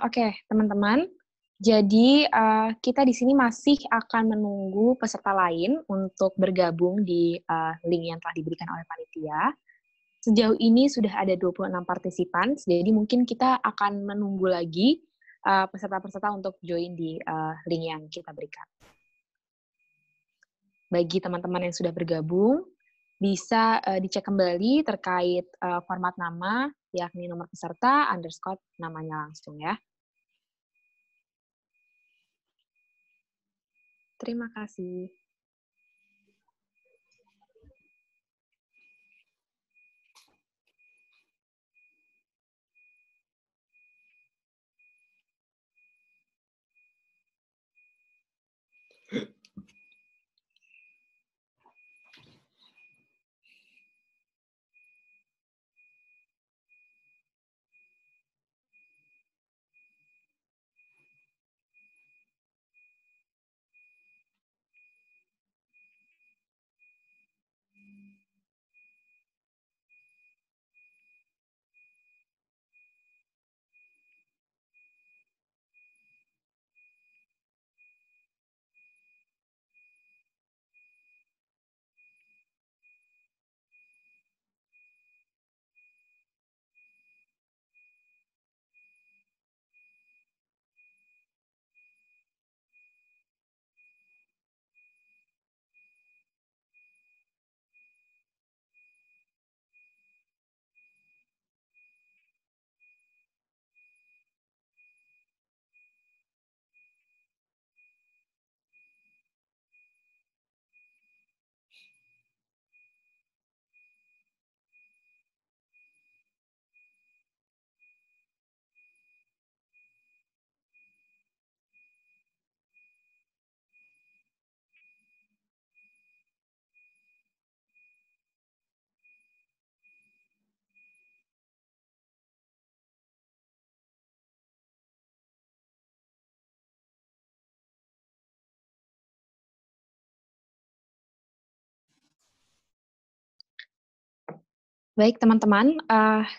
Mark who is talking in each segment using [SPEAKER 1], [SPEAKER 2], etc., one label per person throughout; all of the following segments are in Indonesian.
[SPEAKER 1] Oke, teman-teman. Jadi, kita di sini masih akan menunggu peserta lain untuk bergabung di, link yang telah diberikan oleh panitia. Sejauh ini sudah ada 26 partisipan, jadi mungkin kita akan menunggu lagi, peserta-peserta untuk join di, link yang kita berikan. Bagi teman-teman yang sudah bergabung, bisa, dicek kembali terkait, format nama, yakni nomor peserta, underscore namanya langsung ya. Terima kasih. Baik teman-teman,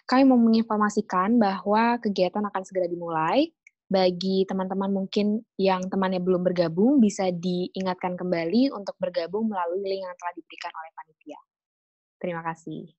[SPEAKER 1] kami mau menginformasikan bahwa kegiatan akan segera dimulai. Bagi teman-teman mungkin yang temannya belum bergabung, bisa diingatkan kembali untuk bergabung melalui link yang telah diberikan oleh panitia. Terima kasih.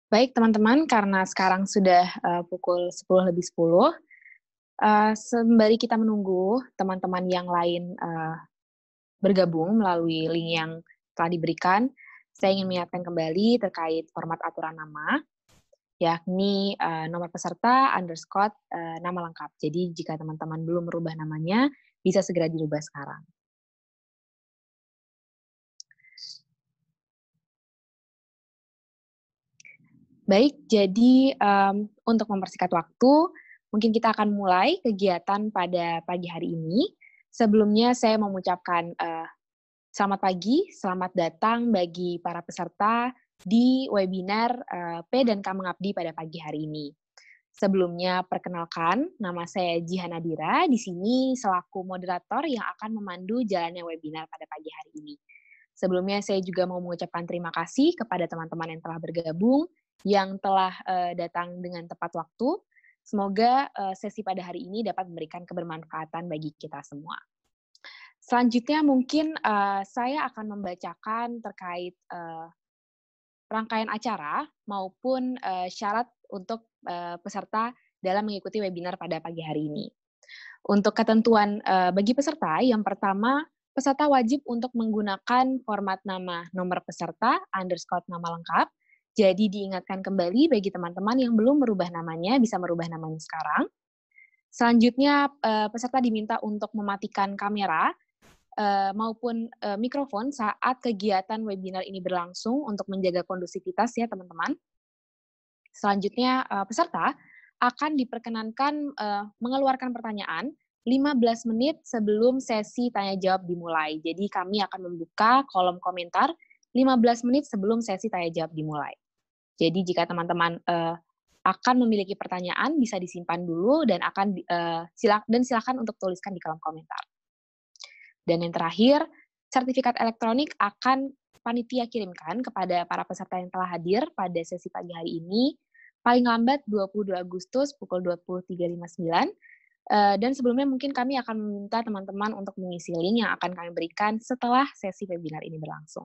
[SPEAKER 1] Baik teman-teman, karena sekarang sudah pukul 10 lebih 10, sembari kita menunggu teman-teman yang lain bergabung melalui link yang telah diberikan, saya ingin mengingatkan kembali terkait format aturan nama, yakni nomor peserta underscore nama lengkap. Jadi jika teman-teman belum merubah namanya, bisa segera dirubah sekarang. Baik, jadi untuk mempersingkat waktu, mungkin kita akan mulai kegiatan pada pagi hari ini. Sebelumnya saya mengucapkan selamat pagi, selamat datang bagi para peserta di webinar P dan K Mengabdi pada pagi hari ini. Sebelumnya, perkenalkan, nama saya Jihan Nadira, di sini selaku moderator yang akan memandu jalannya webinar pada pagi hari ini. Sebelumnya, saya juga mau mengucapkan terima kasih kepada teman-teman yang telah bergabung, yang telah datang dengan tepat waktu. Semoga sesi pada hari ini dapat memberikan kebermanfaatan bagi kita semua. Selanjutnya mungkin saya akan membacakan terkait rangkaian acara maupun syarat untuk peserta dalam mengikuti webinar pada pagi hari ini. Untuk ketentuan bagi peserta, yang pertama, peserta wajib untuk menggunakan format nama nomor peserta underscore nama lengkap. Jadi diingatkan kembali bagi teman-teman yang belum merubah namanya, bisa merubah namanya sekarang. Selanjutnya, peserta diminta untuk mematikan kamera maupun mikrofon saat kegiatan webinar ini berlangsung untuk menjaga kondusivitas ya teman-teman. Selanjutnya, peserta akan diperkenankan mengeluarkan pertanyaan 15 menit sebelum sesi tanya-jawab dimulai. Jadi kami akan membuka kolom komentar 15 menit sebelum sesi tanya-jawab dimulai. Jadi jika teman-teman akan memiliki pertanyaan, bisa disimpan dulu dan silakan untuk tuliskan di kolom komentar. Dan yang terakhir, sertifikat elektronik akan panitia kirimkan kepada para peserta yang telah hadir pada sesi pagi hari ini, paling lambat 22 Agustus pukul 23.59. Dan sebelumnya mungkin kami akan meminta teman-teman untuk mengisi link yang akan kami berikan setelah sesi webinar ini berlangsung.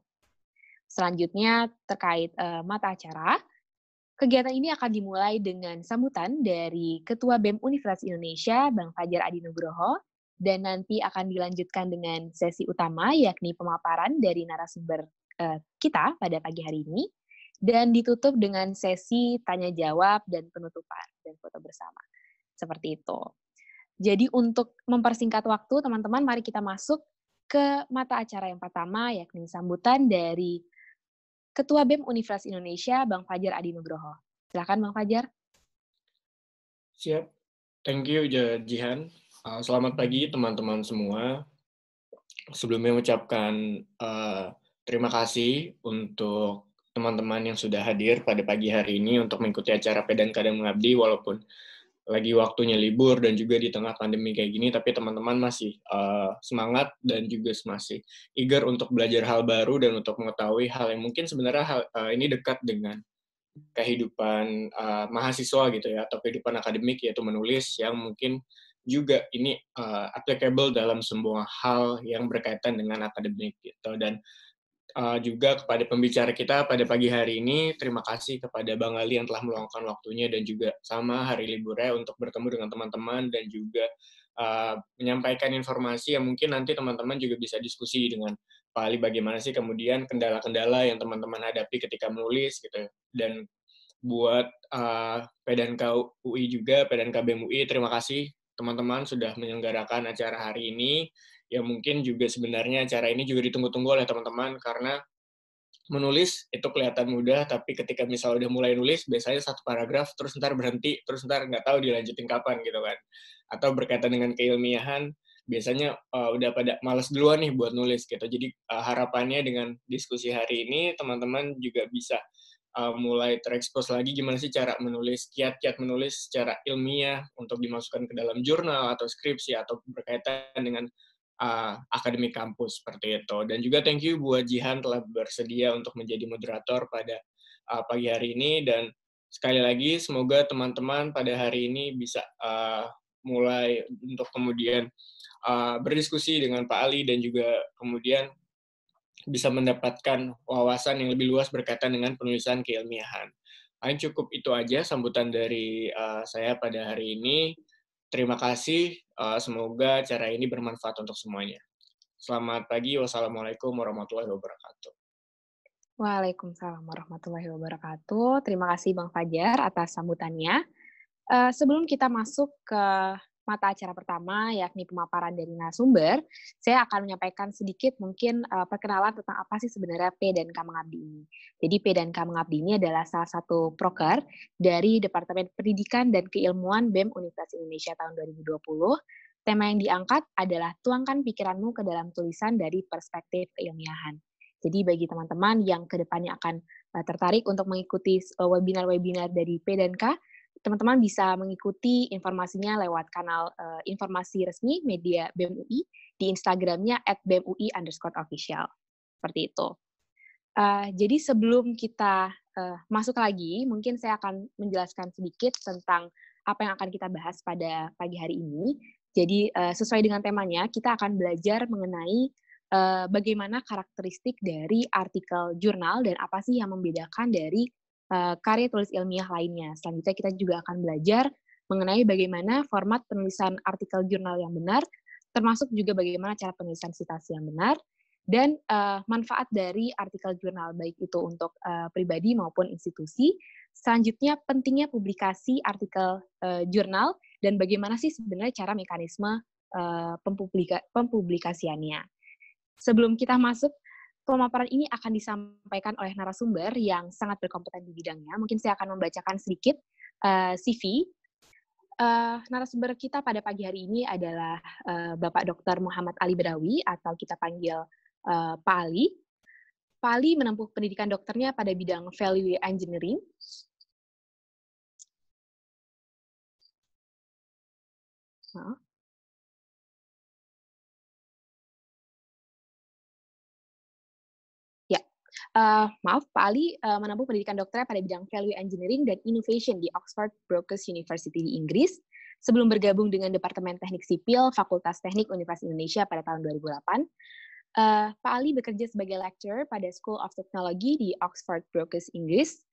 [SPEAKER 1] Selanjutnya, terkait mata acara, kegiatan ini akan dimulai dengan sambutan dari Ketua BEM Universitas Indonesia, Bang Fajar Adi Nugroho, dan nanti akan dilanjutkan dengan sesi utama, yakni pemaparan dari narasumber kita pada pagi hari ini, dan ditutup dengan sesi tanya-jawab dan penutupan dan foto bersama. Seperti itu. Jadi untuk mempersingkat waktu, teman-teman, mari kita masuk ke mata acara yang pertama, yakni sambutan dari Ketua BEM Universitas Indonesia, Bang Fajar Adi Nugroho. Silakan, Bang Fajar.
[SPEAKER 2] Siap. Thank you, Jihan. Selamat pagi, teman-teman semua. Sebelumnya mengucapkan terima kasih untuk teman-teman yang sudah hadir pada pagi hari ini untuk mengikuti acara P dan K Mengabdi, walaupun lagi waktunya libur dan juga di tengah pandemi kayak gini, tapi teman-teman masih semangat dan juga masih eager untuk belajar hal baru dan untuk mengetahui hal yang mungkin sebenarnya ini dekat dengan kehidupan mahasiswa gitu ya, atau kehidupan akademik, yaitu menulis, yang mungkin juga ini applicable dalam semua hal yang berkaitan dengan akademik gitu. Dan juga kepada pembicara kita pada pagi hari ini, terima kasih kepada Bang Ali yang telah meluangkan waktunya dan juga sama hari liburnya untuk bertemu dengan teman-teman dan juga menyampaikan informasi yang mungkin nanti teman-teman juga bisa diskusi dengan Pak Ali, bagaimana sih kemudian kendala-kendala yang teman-teman hadapi ketika menulis gitu. Dan buat PDNK UI juga, PDNK BEM UI, terima kasih teman-teman sudah menyelenggarakan acara hari ini, yang mungkin juga sebenarnya acara ini juga ditunggu-tunggu oleh teman-teman, karena menulis itu kelihatan mudah, tapi ketika misalnya udah mulai nulis, biasanya satu paragraf, terus ntar berhenti, terus ntar nggak tahu dilanjutin kapan gitu kan. Atau berkaitan dengan keilmiahan, biasanya udah pada males duluan nih buat nulis gitu. Jadi harapannya dengan diskusi hari ini, teman-teman juga bisa mulai terekspos lagi gimana sih cara menulis, kiat-kiat menulis secara ilmiah untuk dimasukkan ke dalam jurnal atau skripsi atau berkaitan dengan akademik kampus seperti itu. Dan juga thank you buat Jihan telah bersedia untuk menjadi moderator pada pagi hari ini, dan sekali lagi semoga teman-teman pada hari ini bisa mulai untuk kemudian berdiskusi dengan Pak Ali dan juga kemudian bisa mendapatkan wawasan yang lebih luas berkaitan dengan penulisan keilmiahan. Paling cukup itu aja sambutan dari saya pada hari ini. Terima kasih, semoga acara ini bermanfaat untuk semuanya. Selamat pagi, wassalamualaikum warahmatullahi wabarakatuh.
[SPEAKER 1] Waalaikumsalam warahmatullahi wabarakatuh. Terima kasih Bang Fajar atas sambutannya. Sebelum kita masuk ke mata acara pertama, yakni pemaparan dari narasumber, saya akan menyampaikan sedikit mungkin perkenalan tentang apa sih sebenarnya P&K Mengabdi ini. Jadi P&K Mengabdi ini adalah salah satu proker dari Departemen Pendidikan dan Keilmuan BEM Universitas Indonesia tahun 2020. Tema yang diangkat adalah tuangkan pikiranmu ke dalam tulisan dari perspektif keilmiahan. Jadi bagi teman-teman yang kedepannya akan tertarik untuk mengikuti webinar-webinar dari P&K, teman-teman bisa mengikuti informasinya lewat kanal informasi resmi media BEM UI di Instagramnya @bemui_official. Seperti itu. Jadi sebelum kita masuk lagi, mungkin saya akan menjelaskan sedikit tentang apa yang akan kita bahas pada pagi hari ini. Jadi sesuai dengan temanya, kita akan belajar mengenai bagaimana karakteristik dari artikel jurnal dan apa sih yang membedakan dari karya tulis ilmiah lainnya. Selanjutnya kita juga akan belajar mengenai bagaimana format penulisan artikel jurnal yang benar, termasuk juga bagaimana cara penulisan sitasi yang benar, dan manfaat dari artikel jurnal, baik itu untuk pribadi maupun institusi. Selanjutnya pentingnya publikasi artikel jurnal, dan bagaimana sih sebenarnya cara mekanisme pempublikasiannya. Sebelum kita masuk, pemaparan ini akan disampaikan oleh narasumber yang sangat berkompeten di bidangnya. Mungkin saya akan membacakan sedikit CV. Narasumber kita pada pagi hari ini adalah Bapak Dr. Muhammad Ali Badawi, atau kita panggil Pak Ali. Pak Ali menempuh pendidikan dokternya pada bidang Value Engineering. Maaf, Pak Ali menempuh pendidikan dokternya pada bidang Value Engineering dan Innovation di Oxford Brookes University di Inggris, sebelum bergabung dengan Departemen Teknik Sipil Fakultas Teknik Universitas Indonesia pada tahun 2008. Pak Ali bekerja sebagai lecturer pada School of Technology di Oxford Brookes, Inggris,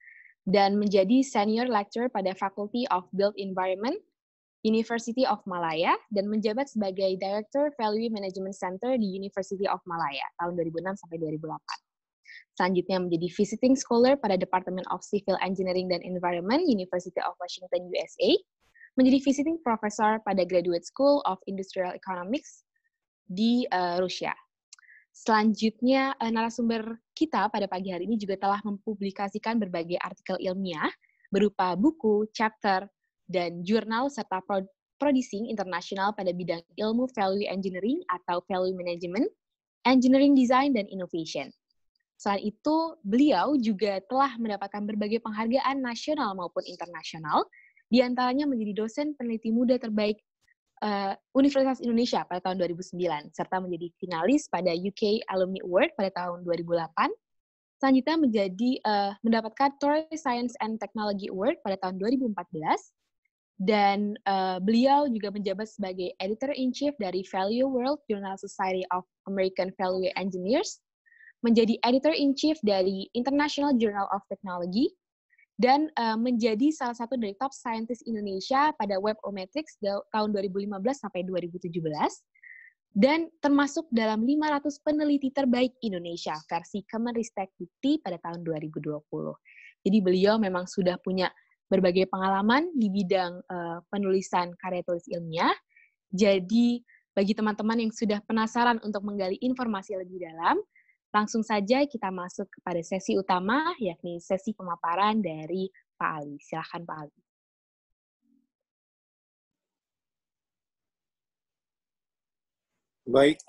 [SPEAKER 1] dan menjadi senior lecturer pada Faculty of Built Environment, University of Malaya, dan menjabat sebagai Director Value Management Center di University of Malaya tahun 2006 sampai 2008. Selanjutnya menjadi visiting scholar pada Department of Civil Engineering dan Environment, University of Washington, USA, menjadi visiting professor pada Graduate School of Industrial Economics di Rusia. Selanjutnya, narasumber kita pada pagi hari ini juga telah mempublikasikan berbagai artikel ilmiah berupa buku, chapter, dan jurnal serta producing internasional pada bidang ilmu value engineering atau value management, engineering design, dan innovation. Selain itu, beliau juga telah mendapatkan berbagai penghargaan nasional maupun internasional, di antaranya menjadi dosen peneliti muda terbaik Universitas Indonesia pada tahun 2009, serta menjadi finalis pada UK Alumni Award pada tahun 2008. Selanjutnya mendapatkan Torrey Science and Technology Award pada tahun 2014, dan beliau juga menjabat sebagai Editor-in-Chief dari Value World Journal Society of American Value Engineers, menjadi Editor-in-Chief dari International Journal of Technology, dan menjadi salah satu dari top scientist Indonesia pada Web-O-Metrics tahun 2015 sampai 2017, dan termasuk dalam 500 peneliti terbaik Indonesia versi Kemenristek Dikti pada tahun 2020. Jadi beliau memang sudah punya berbagai pengalaman di bidang penulisan karya tulis ilmiah. Jadi bagi teman-teman yang sudah penasaran untuk menggali informasi lebih dalam, langsung saja kita masuk kepada sesi utama, yakni sesi pemaparan dari Pak Ali. Silakan Pak Ali.
[SPEAKER 3] Baik,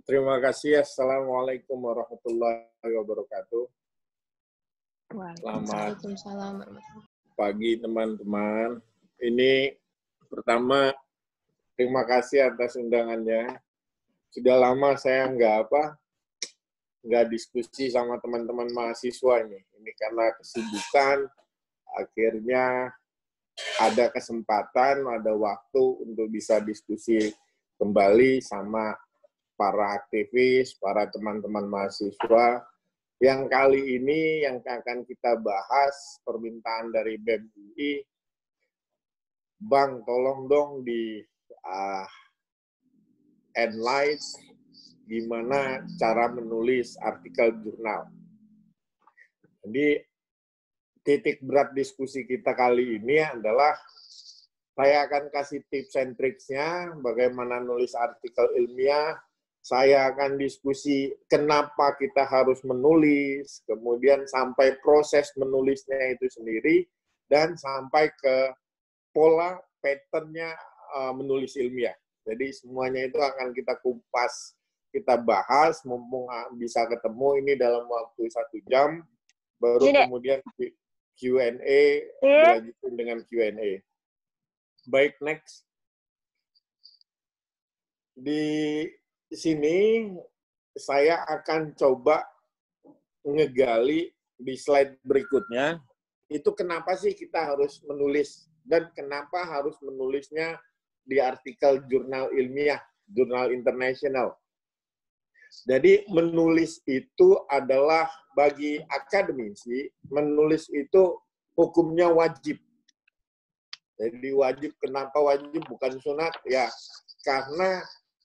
[SPEAKER 3] terima kasih. Assalamualaikum warahmatullahi wabarakatuh. Selamat pagi teman-teman. Ini pertama, terima kasih atas undangannya. Sudah lama saya nggak diskusi sama teman-teman mahasiswa ini. Ini karena kesibukan, akhirnya ada kesempatan, ada waktu untuk bisa diskusi kembali sama para aktivis, para teman-teman mahasiswa Yang kali ini yang akan kita bahas permintaan dari BEM UI, Bang tolong dong di enlighten gimana cara menulis artikel jurnal. Jadi titik berat diskusi kita kali ini adalah saya akan kasih tips and tricksnya bagaimana nulis artikel ilmiah. Saya akan diskusi kenapa kita harus menulis, kemudian sampai proses menulisnya itu sendiri, dan sampai ke pola pattern-nya menulis ilmiah. Jadi semuanya itu akan kita kupas, kita bahas, mumpung bisa ketemu ini dalam waktu 1 jam, baru kemudian Q&A, dilanjutin dengan Q&A. Baik, next. Di sini saya akan coba ngegali di slide berikutnya, itu kenapa sih kita harus menulis, dan kenapa harus menulisnya di artikel jurnal ilmiah, jurnal internasional. Jadi menulis itu adalah bagi akademisi, menulis itu hukumnya wajib. Jadi wajib, kenapa wajib bukan sunat? Ya, karena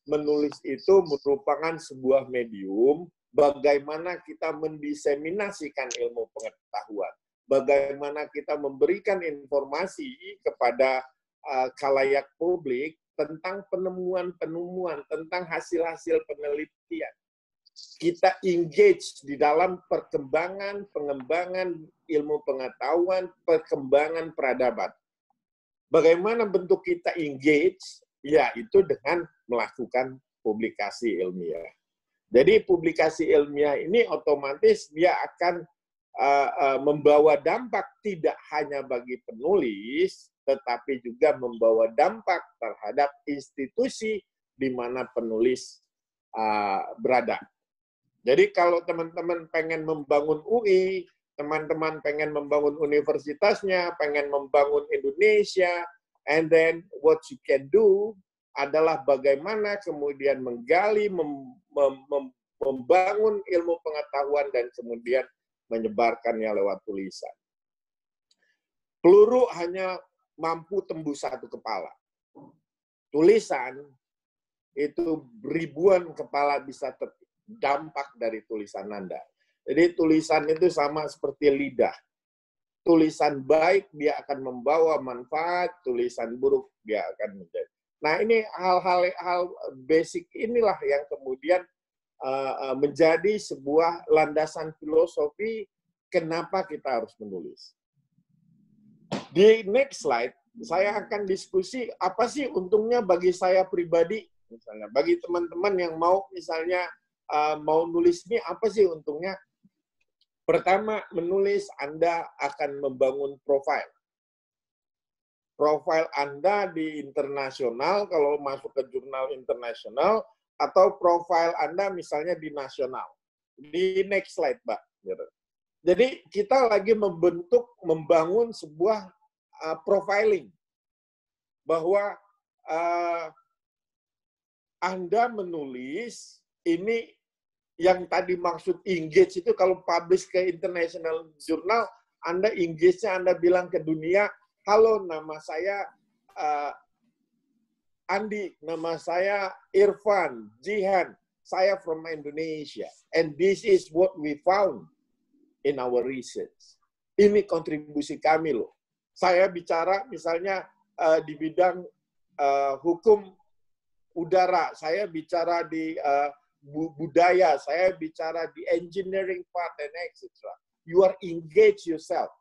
[SPEAKER 3] menulis itu merupakan sebuah medium bagaimana kita mendiseminasikan ilmu pengetahuan, bagaimana kita memberikan informasi kepada khalayak publik tentang penemuan-penemuan, tentang hasil-hasil penelitian. Kita engage di dalam pengembangan ilmu pengetahuan, perkembangan peradaban. Bagaimana bentuk kita engage? Ya, itu dengan melakukan publikasi ilmiah. Jadi publikasi ilmiah ini otomatis dia akan membawa dampak tidak hanya bagi penulis, tetapi juga membawa dampak terhadap institusi di mana penulis berada. Jadi kalau teman-teman pengen membangun UI, teman-teman pengen membangun universitasnya, pengen membangun Indonesia, and then what you can do adalah bagaimana kemudian menggali, membangun ilmu pengetahuan, dan kemudian menyebarkannya lewat tulisan. Peluru hanya mampu tembus 1 kepala. Tulisan itu ribuan kepala bisa terdampak dari tulisan Anda. Jadi tulisan itu sama seperti lidah. Tulisan baik dia akan membawa manfaat, tulisan buruk dia akan menjadi. Nah, ini hal-hal basic inilah yang kemudian menjadi sebuah landasan filosofi kenapa kita harus menulis. Di next slide, saya akan diskusi apa sih untungnya bagi saya pribadi, misalnya bagi teman-teman yang mau misalnya mau nulis ini apa sih untungnya? Pertama, menulis Anda akan membangun profil. Profil Anda di internasional, kalau masuk ke jurnal internasional, atau profil Anda misalnya di nasional. Di next slide, Mbak. Jadi kita lagi membangun sebuah profiling. Bahwa Anda menulis, ini yang tadi maksud engage itu kalau publish ke international journal, Anda engage-nya Anda bilang ke dunia, halo nama saya Andi, nama saya Irfan, Jihan, saya from Indonesia, and this is what we found in our research. Ini kontribusi kami loh. Saya bicara misalnya di bidang hukum udara, saya bicara di budaya, saya bicara di engineering part and etc. You are engage yourself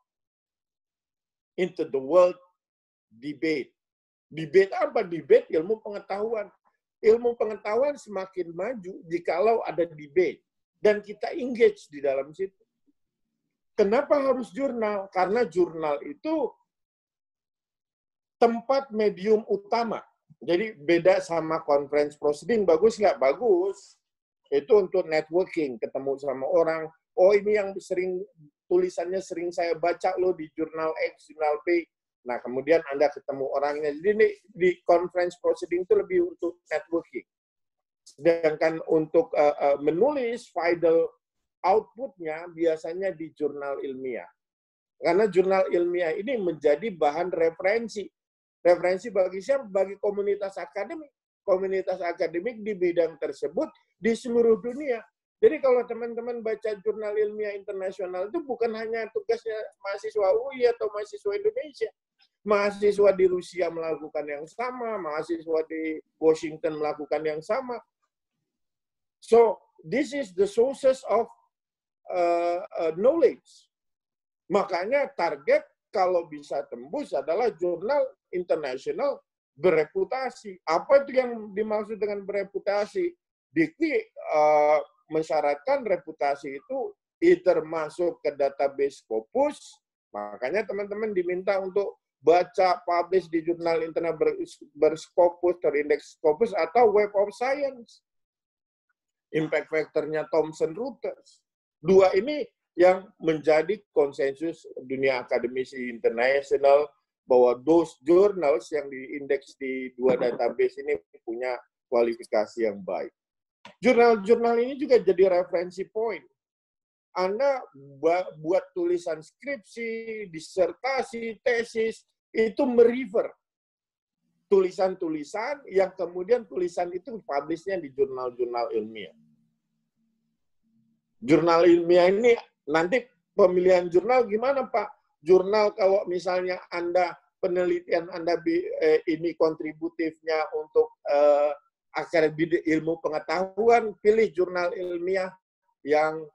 [SPEAKER 3] into the world debate. Debate apa? Debate ilmu pengetahuan. Ilmu pengetahuan semakin maju jikalau ada debate dan kita engage di dalam situ. Kenapa harus jurnal? Karena jurnal itu tempat medium utama. Jadi beda sama conference proceeding, bagus nggak? Bagus. Itu untuk networking, ketemu sama orang. Oh, ini yang sering tulisannya sering saya baca loh di jurnal X, jurnal B. Nah, kemudian Anda ketemu orangnya. Jadi di conference proceeding itu lebih untuk networking. Sedangkan untuk menulis file outputnya biasanya di jurnal ilmiah. Karena jurnal ilmiah ini menjadi bahan referensi. Referensi bagi siapa? Bagi komunitas akademik. Komunitas akademik di bidang tersebut di seluruh dunia. Jadi kalau teman-teman baca jurnal ilmiah internasional itu bukan hanya tugasnya mahasiswa UI atau mahasiswa Indonesia. Mahasiswa di Rusia melakukan yang sama, mahasiswa di Washington melakukan yang sama. So, this is the sources of knowledge. Makanya target kalau bisa tembus adalah jurnal internasional bereputasi. Apa itu yang dimaksud dengan bereputasi? Dikti mensyaratkan reputasi itu either masuk ke database Scopus, makanya teman-teman diminta untuk baca, publish di jurnal internal berskopus, terindeks Scopus, atau Web of Science. Impact factor-nya Thomson Reuters. Dua ini yang menjadi konsensus dunia akademisi internasional bahwa those journals yang diindeks di dua database ini punya kualifikasi yang baik. Jurnal-jurnal ini juga jadi referensi point. Anda buat tulisan skripsi, disertasi, tesis, itu merefer tulisan-tulisan yang kemudian tulisan itu publish-nya di jurnal-jurnal ilmiah. Jurnal ilmiah ini nanti pemilihan jurnal gimana, Pak? Jurnal kalau misalnya Anda penelitian Anda ini kontributifnya untuk akademik ilmu pengetahuan, pilih jurnal ilmiah yang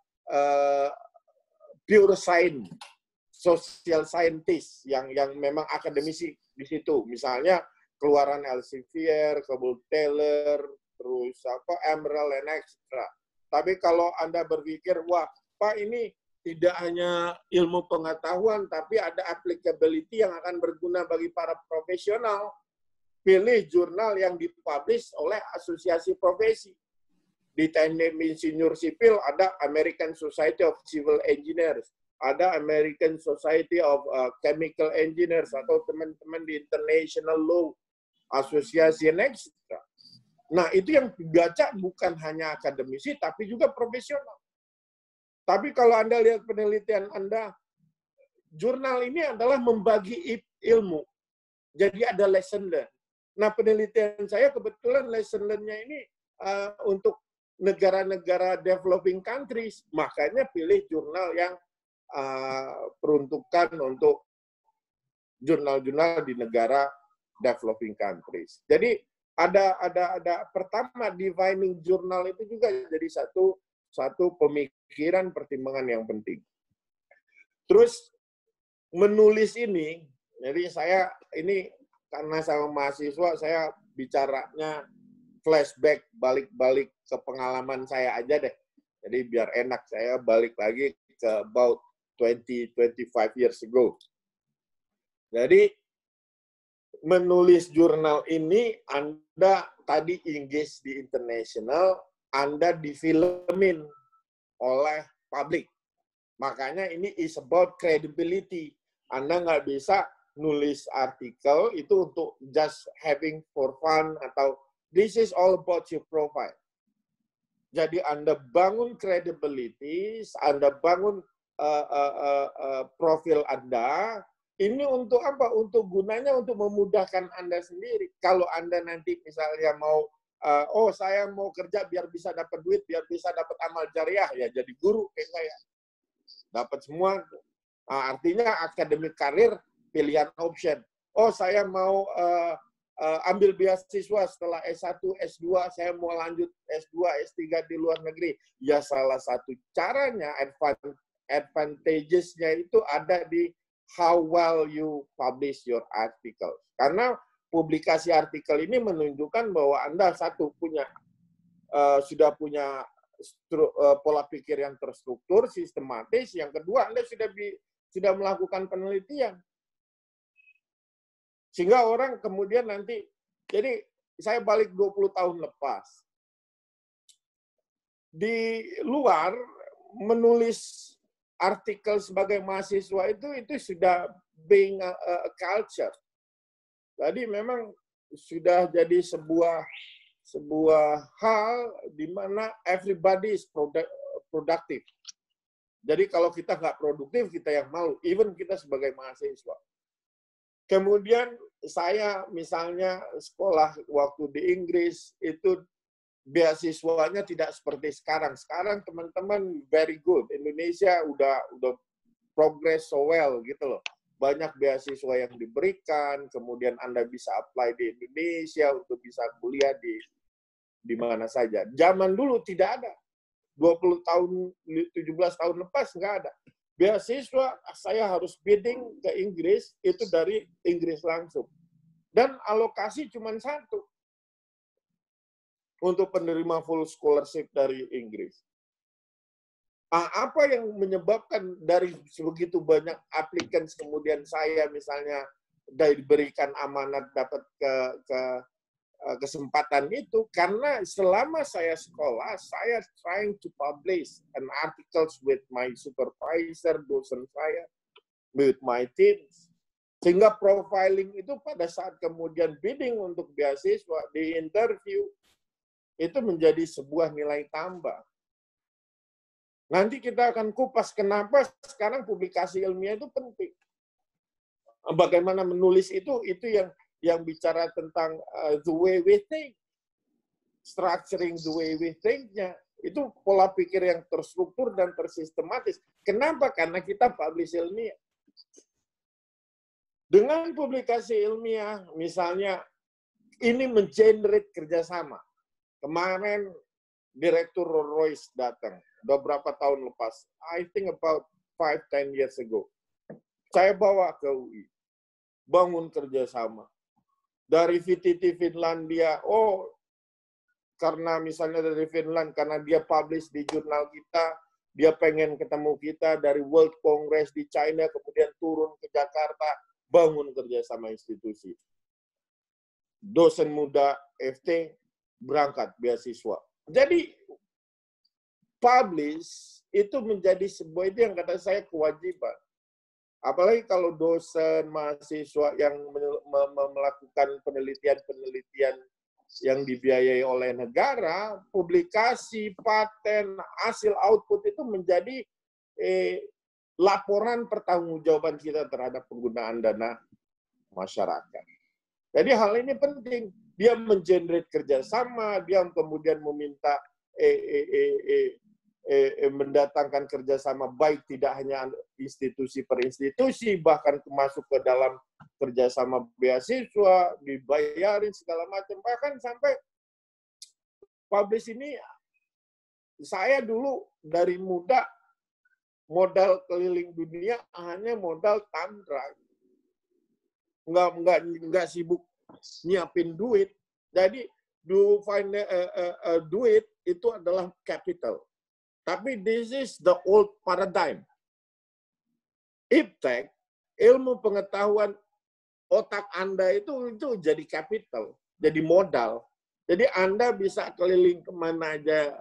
[SPEAKER 3] pure science, social scientist yang memang akademisi di situ. Misalnya keluaran Elsevier, Kabul Taylor, terus Emerald and etc. Tapi kalau Anda berpikir, wah, Pak, ini tidak hanya ilmu pengetahuan, tapi ada applicability yang akan berguna bagi para profesional, pilih jurnal yang dipublish oleh asosiasi profesi. Di teknik insinyur sipil ada American Society of Civil Engineers, ada American Society of Chemical Engineers, atau teman-teman di International Law Association, etc. Nah, itu yang dibaca bukan hanya akademisi, tapi juga profesional. Tapi kalau Anda lihat penelitian Anda, jurnal ini adalah membagi ilmu. Jadi ada lesson learn. Nah, penelitian saya kebetulan lesson learn-nya ini untuk negara-negara developing countries, makanya pilih jurnal yang peruntukan untuk jurnal-jurnal di negara developing countries. Jadi ada pertama defining jurnal itu juga jadi satu pemikiran pertimbangan yang penting. Terus menulis ini, jadi saya ini karena sama mahasiswa saya bicaranya flashback, balik-balik ke pengalaman saya aja deh. Jadi biar enak, saya balik lagi ke about 25 years ago. Jadi menulis jurnal ini, Anda tadi engage di international, Anda difilmin oleh publik. Makanya ini is about credibility. Anda nggak bisa nulis artikel itu untuk just having for fun, atau this is all about your profile. Jadi Anda bangun credibility, Anda bangun profil Anda. Ini untuk apa? Untuk gunanya untuk memudahkan Anda sendiri. Kalau Anda nanti misalnya mau, saya mau kerja biar bisa dapat duit, biar bisa dapat amal jariah, ya jadi guru kayak saya. Dapat semua. Artinya akademik karir, pilihan option. Saya mau ambil beasiswa setelah S1, S2, saya mau lanjut S2, S3 di luar negeri. Ya salah satu caranya, advantages-nya itu ada di how well you publish your article. Karena publikasi artikel ini menunjukkan bahwa Anda sudah punya pola pikir yang terstruktur, sistematis. Yang kedua, Anda sudah melakukan penelitian. Sehingga orang kemudian nanti, jadi saya balik 20 tahun lepas. Di luar, menulis artikel sebagai mahasiswa itu sudah being a culture. Jadi memang sudah jadi sebuah hal di mana everybody is productive. Jadi kalau kita nggak produktif, kita yang malu. Even kita sebagai mahasiswa. Kemudian saya misalnya sekolah waktu di Inggris, itu beasiswanya tidak seperti sekarang. Sekarang teman-teman very good. Indonesia udah progress so well gitu loh. Banyak beasiswa yang diberikan, kemudian Anda bisa apply di Indonesia untuk bisa kuliah di mana saja. Zaman dulu tidak ada. 20 tahun, 17 tahun lepas nggak ada. Beasiswa saya harus bidding ke Inggris, itu dari Inggris langsung. Dan alokasi cuma satu untuk penerima full scholarship dari Inggris. Apa yang menyebabkan dari sebegitu banyak applicants kemudian saya misalnya diberikan amanat dapat kesempatan itu karena selama saya sekolah, saya trying to publish an articles with my supervisor, dosen saya, with my teams. Sehingga profiling itu pada saat kemudian bidding untuk beasiswa, di interview, itu menjadi sebuah nilai tambah. Nanti kita akan kupas kenapa sekarang publikasi ilmiah itu penting. Bagaimana menulis itu yang bicara tentang the way we think, structuring the way we think-nya. Itu pola pikir yang terstruktur dan tersistematis. Kenapa? Karena kita publish ilmiah. Dengan publikasi ilmiah, misalnya, ini mengenerate kerjasama. Kemarin, Direktur Royce datang, beberapa tahun lepas. I think about 5-10 years ago. Saya bawa ke UI. Bangun kerjasama. Dari VTT Finlandia, karena misalnya dari Finland, karena dia publish di jurnal kita, dia pengen ketemu kita dari World Congress di China, kemudian turun ke Jakarta, bangun kerjasama institusi. Dosen muda FT berangkat beasiswa. Jadi, publish itu menjadi sebuah, itu yang kata saya kewajiban. Apalagi kalau dosen, mahasiswa yang melakukan penelitian-penelitian yang dibiayai oleh negara, publikasi, paten, hasil output itu menjadi laporan pertanggungjawaban kita terhadap penggunaan dana masyarakat. Jadi hal ini penting. Dia mengenerate kerjasama, dia kemudian meminta mendatangkan kerjasama baik tidak hanya institusi per institusi, bahkan masuk ke dalam kerjasama beasiswa, dibayarin segala macam, bahkan sampai publish ini saya dulu dari muda modal keliling dunia hanya modal tantra, nggak sibuk nyiapin duit, jadi duit itu adalah capital. Tapi this is the old paradigm. Iptek, ilmu pengetahuan otak Anda itu jadi capital, jadi modal. Jadi Anda bisa keliling kemana aja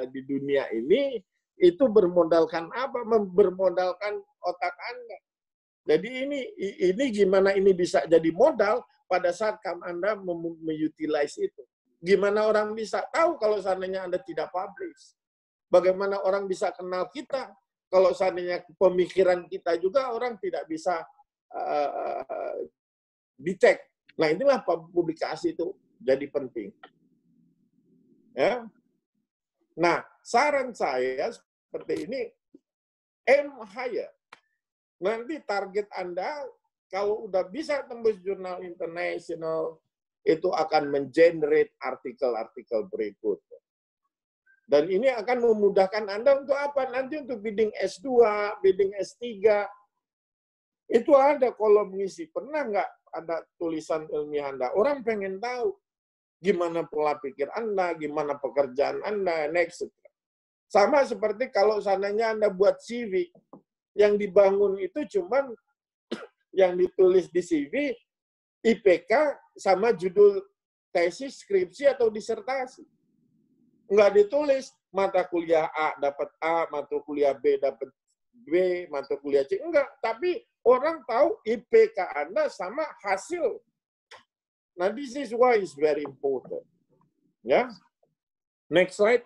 [SPEAKER 3] di dunia ini, itu bermodalkan apa? Bermodalkan otak Anda. Jadi ini gimana ini bisa jadi modal pada saat Anda mengutilize itu. Gimana orang bisa tahu kalau seandainya Anda tidak publish? Bagaimana orang bisa kenal kita kalau seandainya pemikiran kita juga orang tidak bisa detect. Nah, inilah publikasi itu jadi penting. Ya. Nah, saran saya seperti ini, aim higher. Nanti target Anda kalau udah bisa tembus jurnal internasional, itu akan mengenerate artikel-artikel berikut. Dan ini akan memudahkan Anda untuk apa? Nanti untuk bidding S2, bidding S3, itu ada kolom ngisi. Pernah nggak ada tulisan ilmiah Anda? Orang pengen tahu gimana pola pikir Anda, gimana pekerjaan Anda, next. Sama seperti kalau seandainya Anda buat CV, yang dibangun itu cuman yang ditulis di CV, IPK sama judul tesis, skripsi, atau disertasi. Nggak ditulis mata kuliah A dapat A, mata kuliah B dapat B, mata kuliah C. Enggak, tapi orang tahu IPK Anda sama hasil. Nah, this is why it's very important. Ya. Next slide.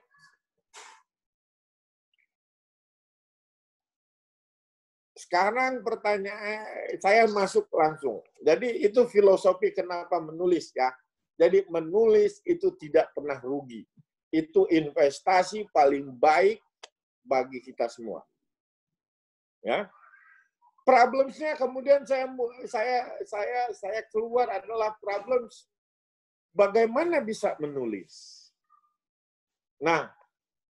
[SPEAKER 3] sekarang pertanyaan saya masuk langsung. Jadi itu filosofi kenapa menulis ya. Jadi menulis itu tidak pernah rugi. Itu investasi paling baik bagi kita semua. Ya. Problemsnya kemudian saya keluar adalah problems bagaimana bisa menulis. Nah,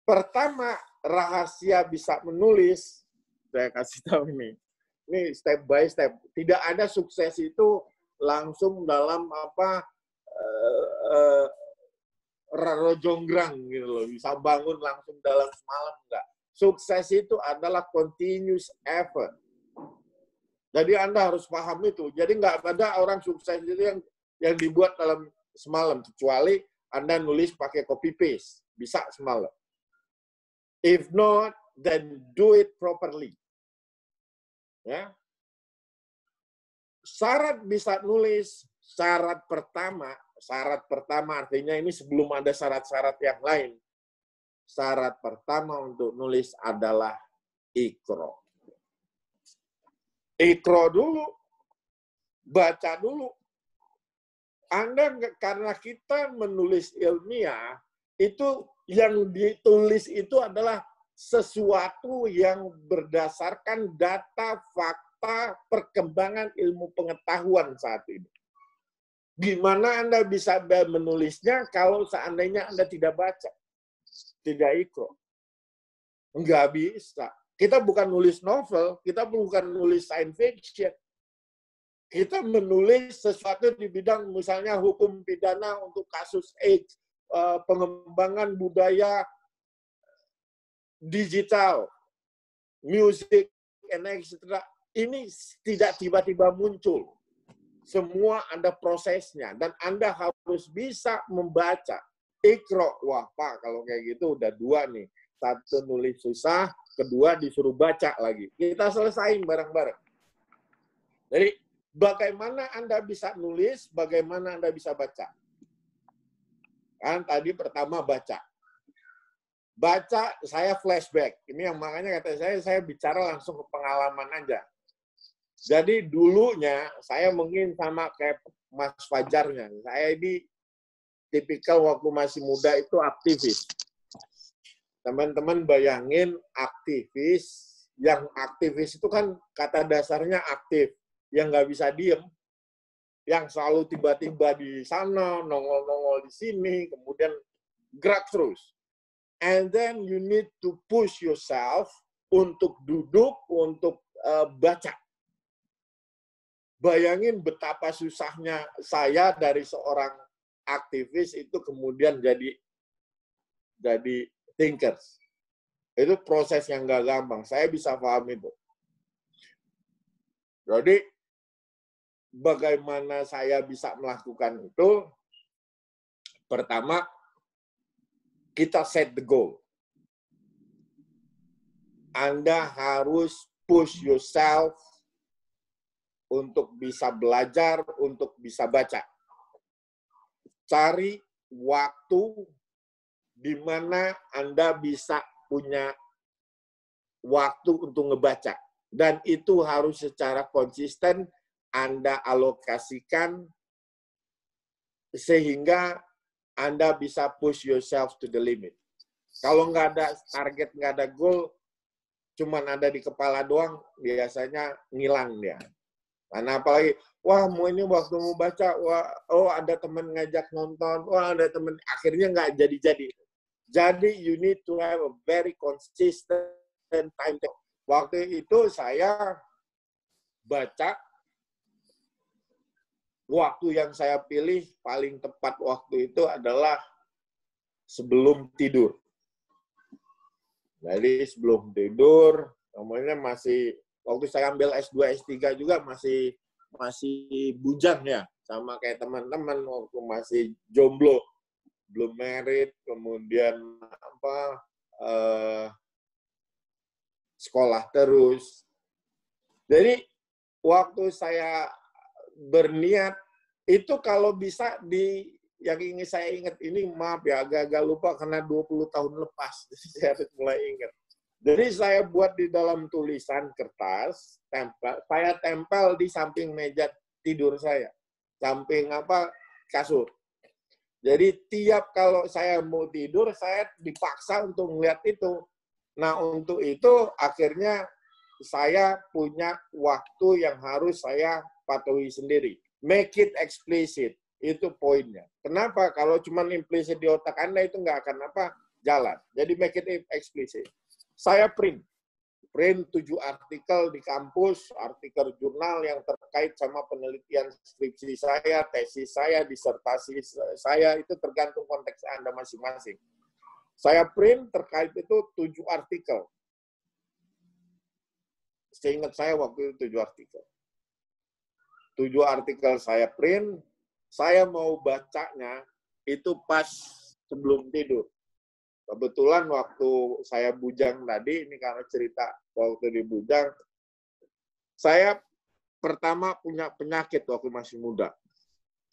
[SPEAKER 3] pertama rahasia bisa menulis, saya kasih tahu ini step by step. Tidak ada sukses itu langsung dalam rarojonggrang gitu loh, bisa bangun langsung dalam semalam, enggak. Sukses itu adalah continuous effort. Jadi Anda harus paham itu. Jadi nggak ada orang sukses itu yang dibuat dalam semalam, kecuali Anda nulis pakai copy paste, bisa semalam. If not, then do it properly. Ya. Syarat bisa nulis, syarat pertama artinya ini sebelum ada syarat-syarat yang lain. Syarat pertama untuk nulis adalah iqra. Iqra dulu, baca dulu. Anda karena kita menulis ilmiah, itu yang ditulis itu adalah sesuatu yang berdasarkan data, fakta, perkembangan ilmu pengetahuan saat ini. Gimana Anda bisa menulisnya kalau seandainya Anda tidak baca, tidak ikut? Enggak bisa. Kita bukan nulis novel, kita bukan nulis science fiction. Kita menulis sesuatu di bidang misalnya hukum pidana untuk kasus AIDS, pengembangan budaya digital, music, and etc. Ini tidak tiba-tiba muncul. Semua ada prosesnya. Dan Anda harus bisa membaca. Iqra. Wah, Pak, kalau kayak gitu udah dua nih. Satu nulis susah, kedua disuruh baca lagi. Kita selesain bareng-bareng. Jadi, bagaimana Anda bisa nulis, bagaimana Anda bisa baca. Kan tadi pertama baca. Baca, saya flashback. Ini yang makanya kata saya bicara langsung ke pengalaman aja. Jadi dulunya saya mungkin sama kayak Mas Fajarnya. Saya ini tipikal waktu masih muda itu aktivis. Teman-teman bayangin aktivis, yang aktivis itu kan kata dasarnya aktif, yang nggak bisa diem, yang selalu tiba-tiba di sana, nongol-nongol di sini, kemudian gerak terus. And then you need to push yourself untuk duduk, untuk baca. Bayangin betapa susahnya saya dari seorang aktivis itu kemudian jadi thinkers. Itu proses yang nggak gampang. Saya bisa paham itu. Jadi, bagaimana saya bisa melakukan itu? Pertama, kita set the goal. Anda harus push yourself untuk bisa belajar, untuk bisa baca. Cari waktu di mana Anda bisa punya waktu untuk ngebaca. Dan itu harus secara konsisten Anda alokasikan sehingga Anda bisa push yourself to the limit. Kalau nggak ada target, nggak ada goal, cuman ada di kepala doang, biasanya ngilang dia. Karena apalagi, wah mau ini waktu mau baca, wah oh ada teman ngajak nonton, wah ada teman, akhirnya nggak jadi-jadi. Jadi you need to have a very consistent time. Waktu itu saya baca, waktu yang saya pilih paling tepat waktu itu adalah sebelum tidur. Jadi sebelum tidur, kemudian masih waktu saya ambil S2, S3 juga masih bujang ya, sama kayak teman-teman waktu masih jomblo, belum married, kemudian sekolah terus. Jadi waktu saya berniat itu kalau bisa yang ingin saya ingat ini, maaf ya agak-agak lupa karena 20 tahun lepas, saya harus mulai ingat. Jadi saya buat di dalam tulisan kertas, saya tempel di samping meja tidur saya, samping kasur. Jadi tiap kalau saya mau tidur, saya dipaksa untuk melihat itu. Nah, untuk itu akhirnya saya punya waktu yang harus saya patuhi sendiri. Make it explicit, itu poinnya. Kenapa? Kalau cuma implisit di otak Anda itu nggak akan jalan. Jadi make it explicit. Saya print 7 artikel di kampus, artikel jurnal yang terkait sama penelitian skripsi saya, tesis saya, disertasi saya, itu tergantung konteks Anda masing-masing. Saya print terkait itu 7 artikel. Seingat saya waktu itu 7 artikel. 7 artikel saya print, saya mau bacanya itu pas sebelum tidur. Kebetulan waktu saya bujang tadi, ini karena cerita waktu di bujang, saya pertama punya penyakit waktu masih muda.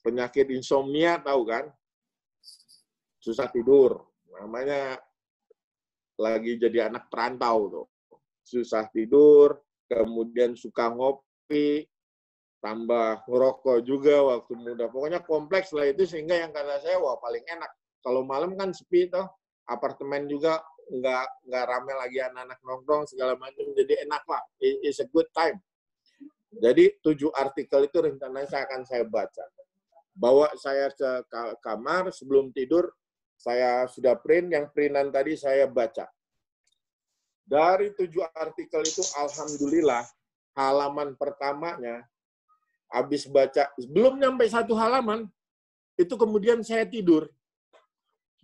[SPEAKER 3] Penyakit insomnia, tahu kan? Susah tidur. Namanya lagi jadi anak perantau tuh. Susah tidur, kemudian suka ngopi, tambah ngerokok juga waktu muda. Pokoknya kompleks lah itu, sehingga yang kata saya, wah paling enak. Kalau malam kan sepi tuh. Apartemen juga nggak rame lagi anak-anak nongkrong segala macam, jadi enak lah, it's a good time. Jadi 7 artikel itu rencananya saya baca. Bawa saya ke kamar sebelum tidur, saya sudah print, yang printan tadi saya baca. Dari 7 artikel itu alhamdulillah halaman pertamanya habis baca, belum nyampe 1 halaman itu kemudian saya tidur.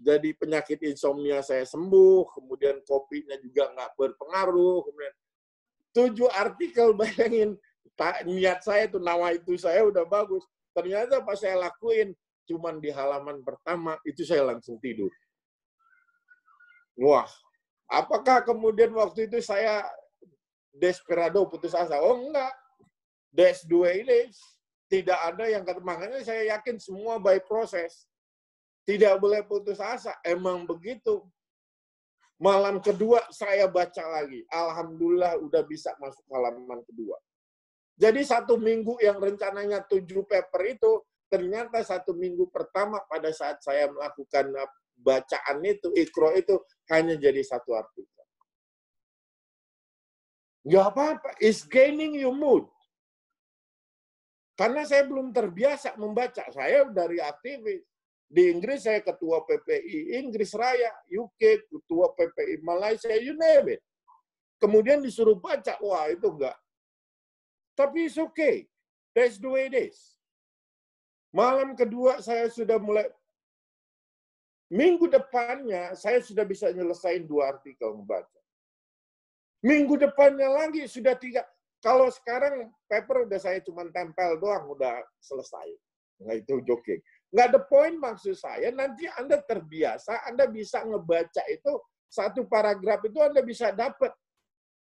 [SPEAKER 3] Jadi penyakit insomnia saya sembuh, kemudian kopinya juga nggak berpengaruh, kemudian 7 artikel, bayangin, niat saya tuh, nawa itu saya udah bagus. Ternyata pas saya lakuin, cuman di halaman pertama, itu saya langsung tidur. Wah, apakah kemudian waktu itu saya desperado, putus asa? Oh enggak, that's the way it is. Tidak ada yang, makanya saya yakin semua by proses. Tidak boleh putus asa, emang begitu. Malam kedua saya baca lagi. Alhamdulillah udah bisa masuk halaman kedua. Jadi 1 minggu yang rencananya 7 paper itu, ternyata 1 minggu pertama pada saat saya melakukan bacaan itu, ikro itu, hanya jadi 1 artikel. Nggak apa-apa, it's gaining your mood. Karena saya belum terbiasa membaca, saya dari aktivis. Di Inggris saya ketua PPI Inggris Raya, UK, ketua PPI Malaysia, you name it. Kemudian disuruh baca, wah itu enggak. Tapi it's okay. That's the way it is. Malam kedua saya sudah mulai, minggu depannya saya sudah bisa nyelesain 2 artikel membaca. Minggu depannya lagi sudah 3. Kalau sekarang paper udah saya cuma tempel doang, udah selesai. Nah itu joking. Nggak ada poin, maksud saya, nanti Anda terbiasa, Anda bisa ngebaca itu, 1 paragraf itu Anda bisa dapat.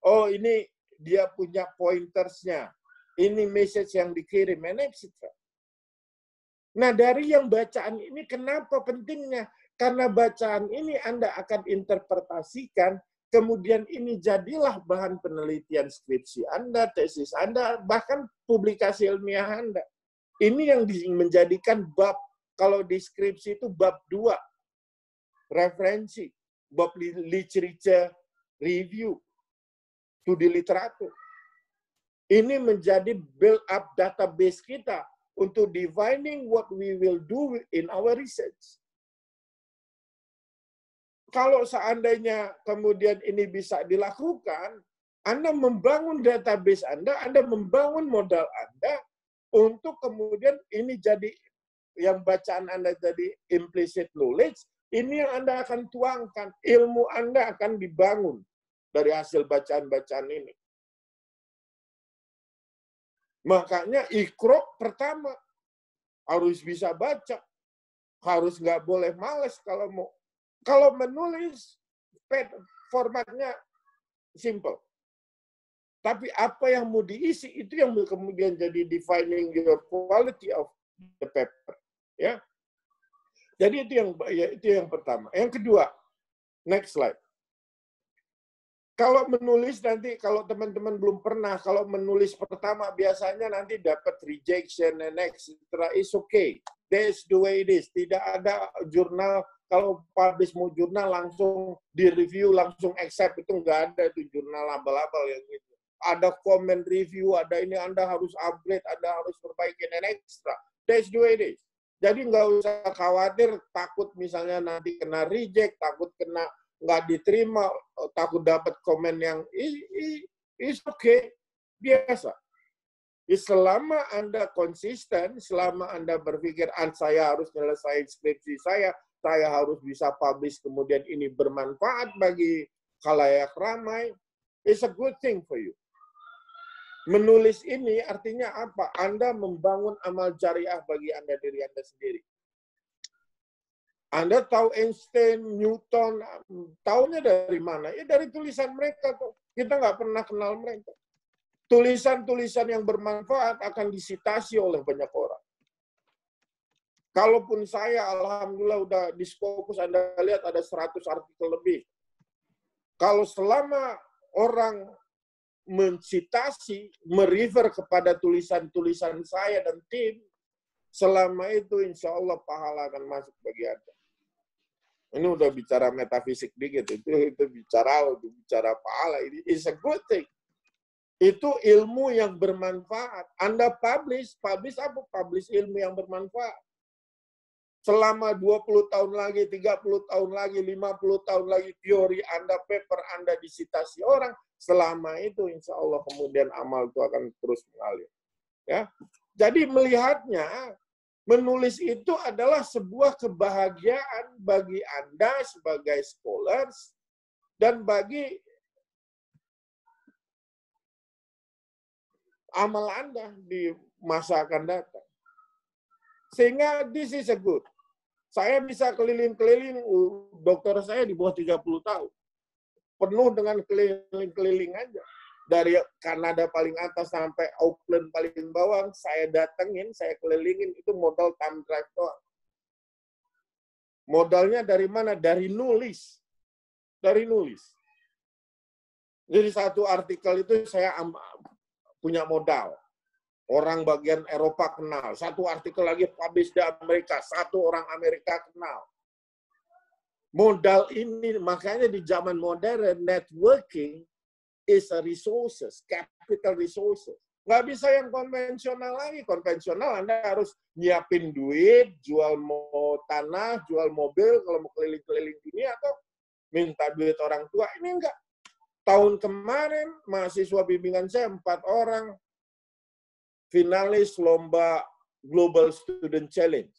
[SPEAKER 3] Oh, ini dia punya pointersnya. Ini message yang dikirim, etc. Nah, dari yang bacaan ini, kenapa pentingnya? Karena bacaan ini Anda akan interpretasikan, kemudian ini jadilah bahan penelitian skripsi Anda, tesis Anda, bahkan publikasi ilmiah Anda. Ini yang menjadikan bab, kalau di skripsi itu bab 2, referensi, bab literature review, studi literatur. Ini menjadi build up database kita untuk defining what we will do in our research. Kalau seandainya kemudian ini bisa dilakukan, Anda membangun database Anda membangun modal Anda, untuk kemudian ini jadi yang bacaan Anda jadi implicit knowledge, ini yang Anda akan tuangkan, ilmu Anda akan dibangun dari hasil bacaan-bacaan ini. Makanya ikro pertama harus bisa baca, harus nggak boleh malas kalau mau. Kalau menulis formatnya simple. Tapi apa yang mau diisi itu yang kemudian jadi defining your quality of the paper, ya. Jadi itu yang pertama. Yang kedua, next slide. Kalau menulis nanti, kalau teman-teman belum pernah, kalau menulis pertama biasanya nanti dapat rejection and etc. It's okay. That's the way it is. Tidak ada jurnal, kalau publish mau jurnal langsung di-review, langsung accept, itu nggak ada itu jurnal abal-abal yang gitu. Ada comment review, ada ini Anda harus upgrade, Anda harus perbaiki dan extra. That's the way it is. Jadi nggak usah khawatir, takut misalnya nanti kena reject, takut kena nggak diterima, takut dapat komen yang is okay, biasa. Selama Anda konsisten, selama Anda berpikir, saya harus menyelesaikan skripsi saya harus bisa publish, kemudian ini bermanfaat bagi khalayak ramai, it's a good thing for you. Menulis ini artinya apa? Anda membangun amal jariah bagi Anda, diri Anda sendiri. Anda tahu Einstein, Newton, tahunya dari mana? Ya dari tulisan mereka kok. Kita nggak pernah kenal mereka. Tulisan-tulisan yang bermanfaat akan disitasi oleh banyak orang. Kalaupun saya, alhamdulillah udah di Scopus, Anda lihat ada 100 artikel lebih. Kalau selama orang mensitasi, merefer kepada tulisan-tulisan saya dan tim, selama itu insya Allah pahala akan masuk bagi Anda. Ini udah bicara metafisik dikit, itu bicara pahala. Ini is a good thing. Itu ilmu yang bermanfaat. Anda publish apa? Publish ilmu yang bermanfaat. Selama 20 tahun lagi, 30 tahun lagi, 50 tahun lagi, teori Anda, paper Anda disitasi orang, selama itu insya Allah kemudian amal itu akan terus mengalir. Ya. Jadi melihatnya, menulis itu adalah sebuah kebahagiaan bagi Anda sebagai scholars dan bagi amal Anda di masa akan datang. Sehingga this is a good. Saya bisa keliling-keliling, dokter saya di bawah 30 tahun. Penuh dengan keliling-keliling aja. Dari Kanada paling atas sampai Auckland paling bawah, saya datengin, saya kelilingin, itu modal time drive doang. Modalnya dari mana? Dari nulis. Dari nulis. Jadi satu artikel itu saya punya modal. Orang bagian Eropa kenal. Satu artikel lagi publish di Amerika. Satu orang Amerika kenal. Modal ini, makanya di zaman modern, networking is a resources, capital resources. Nggak bisa yang konvensional lagi. Konvensional Anda harus nyiapin duit, jual tanah, jual mobil, kalau mau keliling-keliling dunia, atau minta duit orang tua. Ini enggak. Tahun kemarin, mahasiswa bimbingan saya 4 orang, finalis lomba Global Student Challenge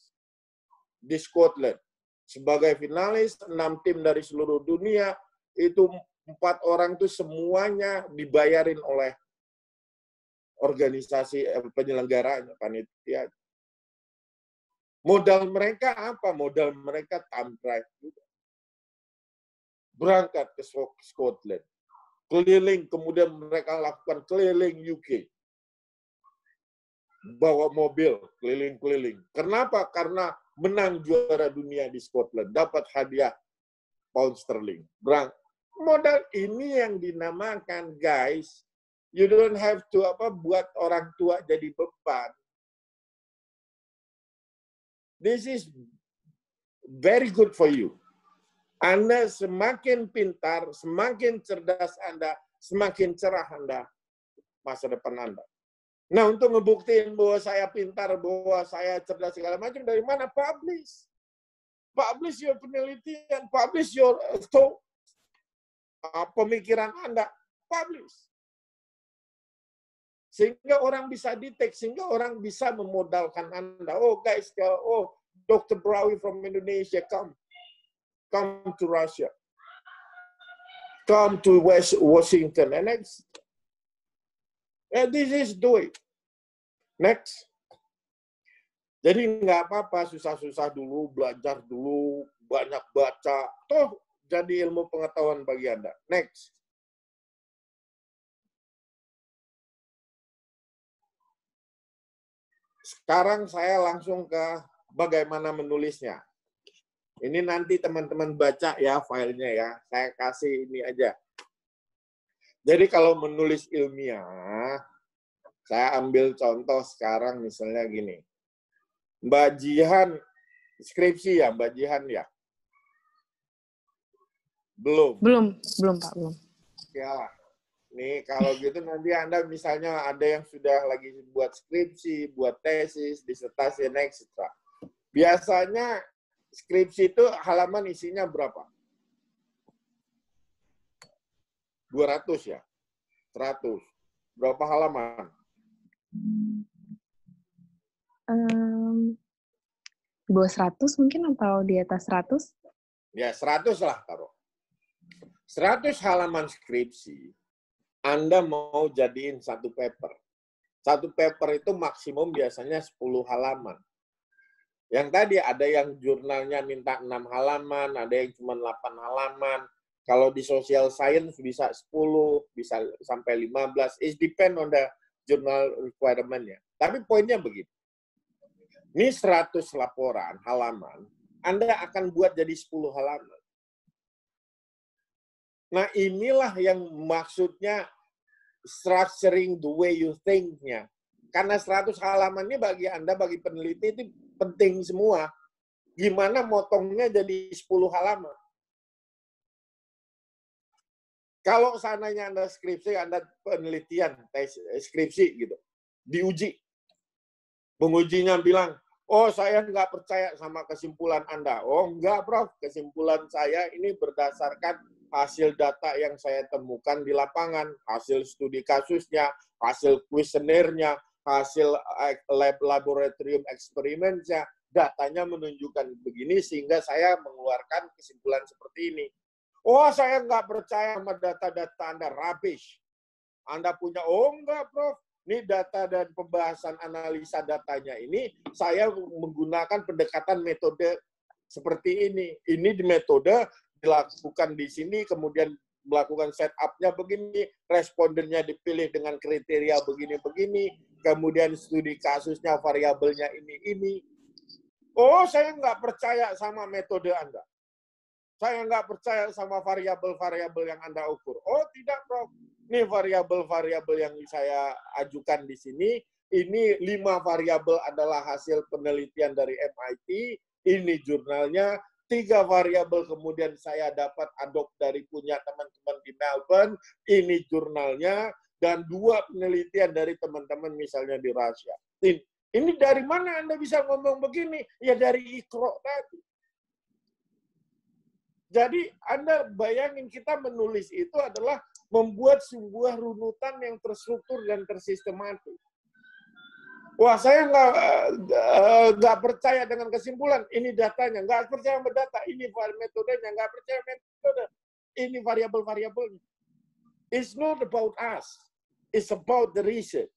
[SPEAKER 3] di Scotland. Sebagai finalis, 6 tim dari seluruh dunia, itu 4 orang itu semuanya dibayarin oleh organisasi penyelenggaranya, panitia. Modal mereka apa? Modal mereka time drive juga. Berangkat ke Scotland. Keliling, kemudian mereka lakukan keliling UK. Bawa mobil, keliling-keliling. Kenapa? Karena menang juara dunia di Scotland. Dapat hadiah pound sterling. Modal ini yang dinamakan, guys, you don't have to buat orang tua jadi beban. This is very good for you. Anda semakin pintar, semakin cerdas Anda, semakin cerah Anda masa depan Anda. Nah, untuk ngebuktiin bahwa saya pintar, bahwa saya cerdas segala macam, dari mana? Publish. Publish your penelitian, publish your pemikiran Anda, publish. Sehingga orang bisa detect, sehingga orang bisa memodalkan Anda. Oh guys, Dr. Brawi from Indonesia, come to Russia. Come to Washington. And next. This is do it. Next. Jadi nggak apa-apa, susah-susah dulu, belajar dulu, banyak baca. Toh jadi ilmu pengetahuan bagi Anda. Next. Sekarang saya langsung ke bagaimana menulisnya. Ini nanti teman-teman baca ya filenya ya. Saya kasih ini aja. Jadi kalau menulis ilmiah, saya ambil contoh sekarang misalnya gini. Mbak Jihan, skripsi ya Mbak Jihan ya? Belum.
[SPEAKER 1] Belum Pak, belum.
[SPEAKER 3] Ya, nih kalau gitu nanti Anda misalnya ada yang sudah lagi buat skripsi, buat tesis, disertasi, etc. Biasanya skripsi itu halaman isinya berapa? 200 ya? 100. Berapa halaman?
[SPEAKER 1] Di bawah 100 mungkin atau di atas 100?
[SPEAKER 3] Ya, 100 lah taruh. 100 halaman skripsi, Anda mau jadiin satu paper. Satu paper itu maksimum biasanya 10 halaman. Yang tadi ada yang jurnalnya minta 6 halaman, ada yang cuma 8 halaman. Kalau di social science bisa 10, bisa sampai 15. It depend on the journal requirement-nya. Tapi poinnya begitu. Ini 100 laporan halaman, Anda akan buat jadi 10 halaman. Nah, inilah yang maksudnya structuring the way you think-nya. Karena 100 halaman ini bagi Anda, bagi peneliti itu penting semua. Gimana motongnya jadi 10 halaman. Kalau seandainya Anda skripsi, Anda penelitian, skripsi gitu, diuji. Pengujinya bilang, oh saya nggak percaya sama kesimpulan Anda. Oh enggak, Prof. Kesimpulan saya ini berdasarkan hasil data yang saya temukan di lapangan, hasil studi kasusnya, hasil kuesionernya, hasil laboratorium eksperimennya, datanya menunjukkan begini sehingga saya mengeluarkan kesimpulan seperti ini. Oh, saya nggak percaya sama data-data Anda, rubbish. Anda punya, oh enggak, Prof. Ini data dan pembahasan analisa datanya ini, saya menggunakan pendekatan metode seperti ini. Ini di metode dilakukan di sini, kemudian melakukan setup-nya begini, respondennya dipilih dengan kriteria begini-begini, kemudian studi kasusnya, variabelnya ini. Oh, saya nggak percaya sama metode Anda. Saya nggak percaya sama variabel-variabel yang Anda ukur. Oh, tidak, Prof. Ini variabel-variabel yang saya ajukan di sini. Ini 5 variabel adalah hasil penelitian dari MIT. Ini jurnalnya. 3 variabel kemudian saya dapat adopt dari punya teman-teman di Melbourne. Ini jurnalnya. Dan 2 penelitian dari teman-teman misalnya di Rusia. Ini dari mana Anda bisa ngomong begini? Ya dari Iqra tadi. Jadi Anda bayangin kita menulis itu adalah membuat sebuah runutan yang terstruktur dan tersistematis. Wah, saya nggak percaya dengan kesimpulan. Ini datanya, nggak percaya sama data. Ini metodenya, nggak percaya metode. Ini variabel-variabelnya. It's not about us. It's about the research.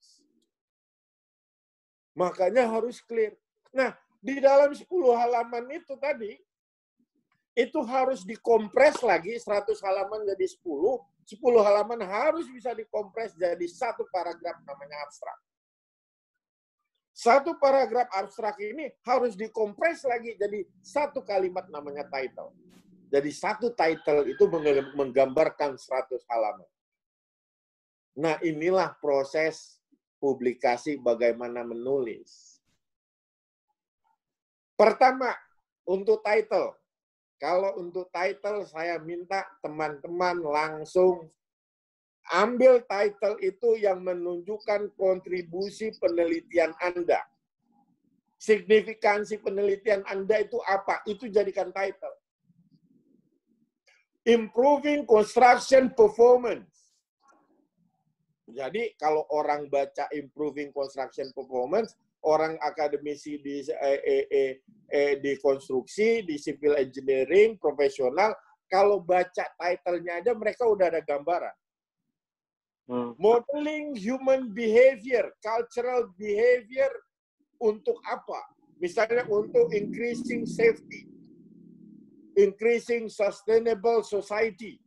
[SPEAKER 3] Makanya harus clear. Nah, di dalam 10 halaman itu tadi, itu harus dikompres lagi 100 halaman jadi 10 halaman harus bisa dikompres jadi 1 paragraf namanya abstrak. 1 paragraf abstrak ini harus dikompres lagi jadi 1 kalimat namanya title. Jadi 1 title itu menggambarkan 100 halaman. Nah, inilah proses publikasi bagaimana menulis. Pertama, untuk title. Kalau untuk title, saya minta teman-teman langsung ambil title itu yang menunjukkan kontribusi penelitian Anda. Signifikansi penelitian Anda itu apa? Itu jadikan title. Improving construction performance. Jadi kalau orang baca improving construction performance, orang akademisi di konstruksi, di civil engineering, profesional, kalau baca title-nya aja mereka udah ada gambaran. Modeling human behavior, cultural behavior untuk apa? Misalnya untuk increasing safety, increasing sustainable society.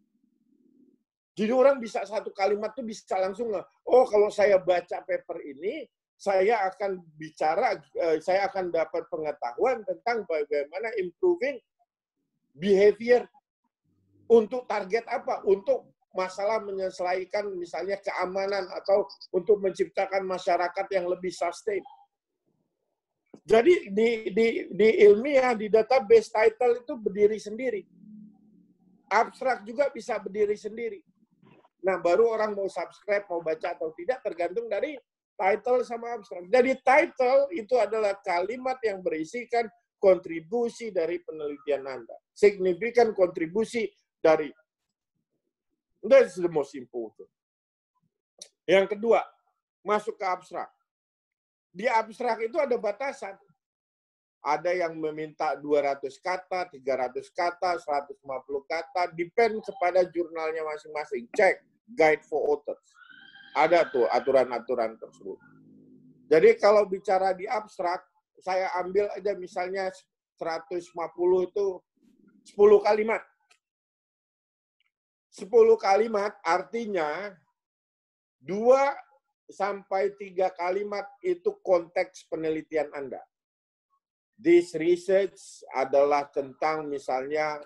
[SPEAKER 3] Jadi orang bisa 1 kalimat tuh bisa langsung, oh kalau saya baca paper ini, saya akan bicara, saya akan dapat pengetahuan tentang bagaimana improving behavior untuk target apa? Untuk masalah menyelesaikan misalnya keamanan atau untuk menciptakan masyarakat yang lebih sustain. Jadi di ilmiah, di database title itu berdiri sendiri. Abstrak juga bisa berdiri sendiri. Nah, baru orang mau subscribe, mau baca atau tidak tergantung dari title sama abstrak. Jadi title itu adalah kalimat yang berisikan kontribusi dari penelitian Anda. Signifikan kontribusi dari. That's the most important. Yang kedua, masuk ke abstrak. Di abstrak itu ada batasan. Ada yang meminta 200 kata, 300 kata, 150 kata, depend kepada jurnalnya masing-masing. Cek Guide for Authors. Ada tuh aturan-aturan tersebut. Jadi kalau bicara di abstrak, saya ambil aja misalnya 150 itu 10 kalimat. 10 kalimat artinya 2 sampai 3 kalimat itu konteks penelitian Anda. This research adalah tentang misalnya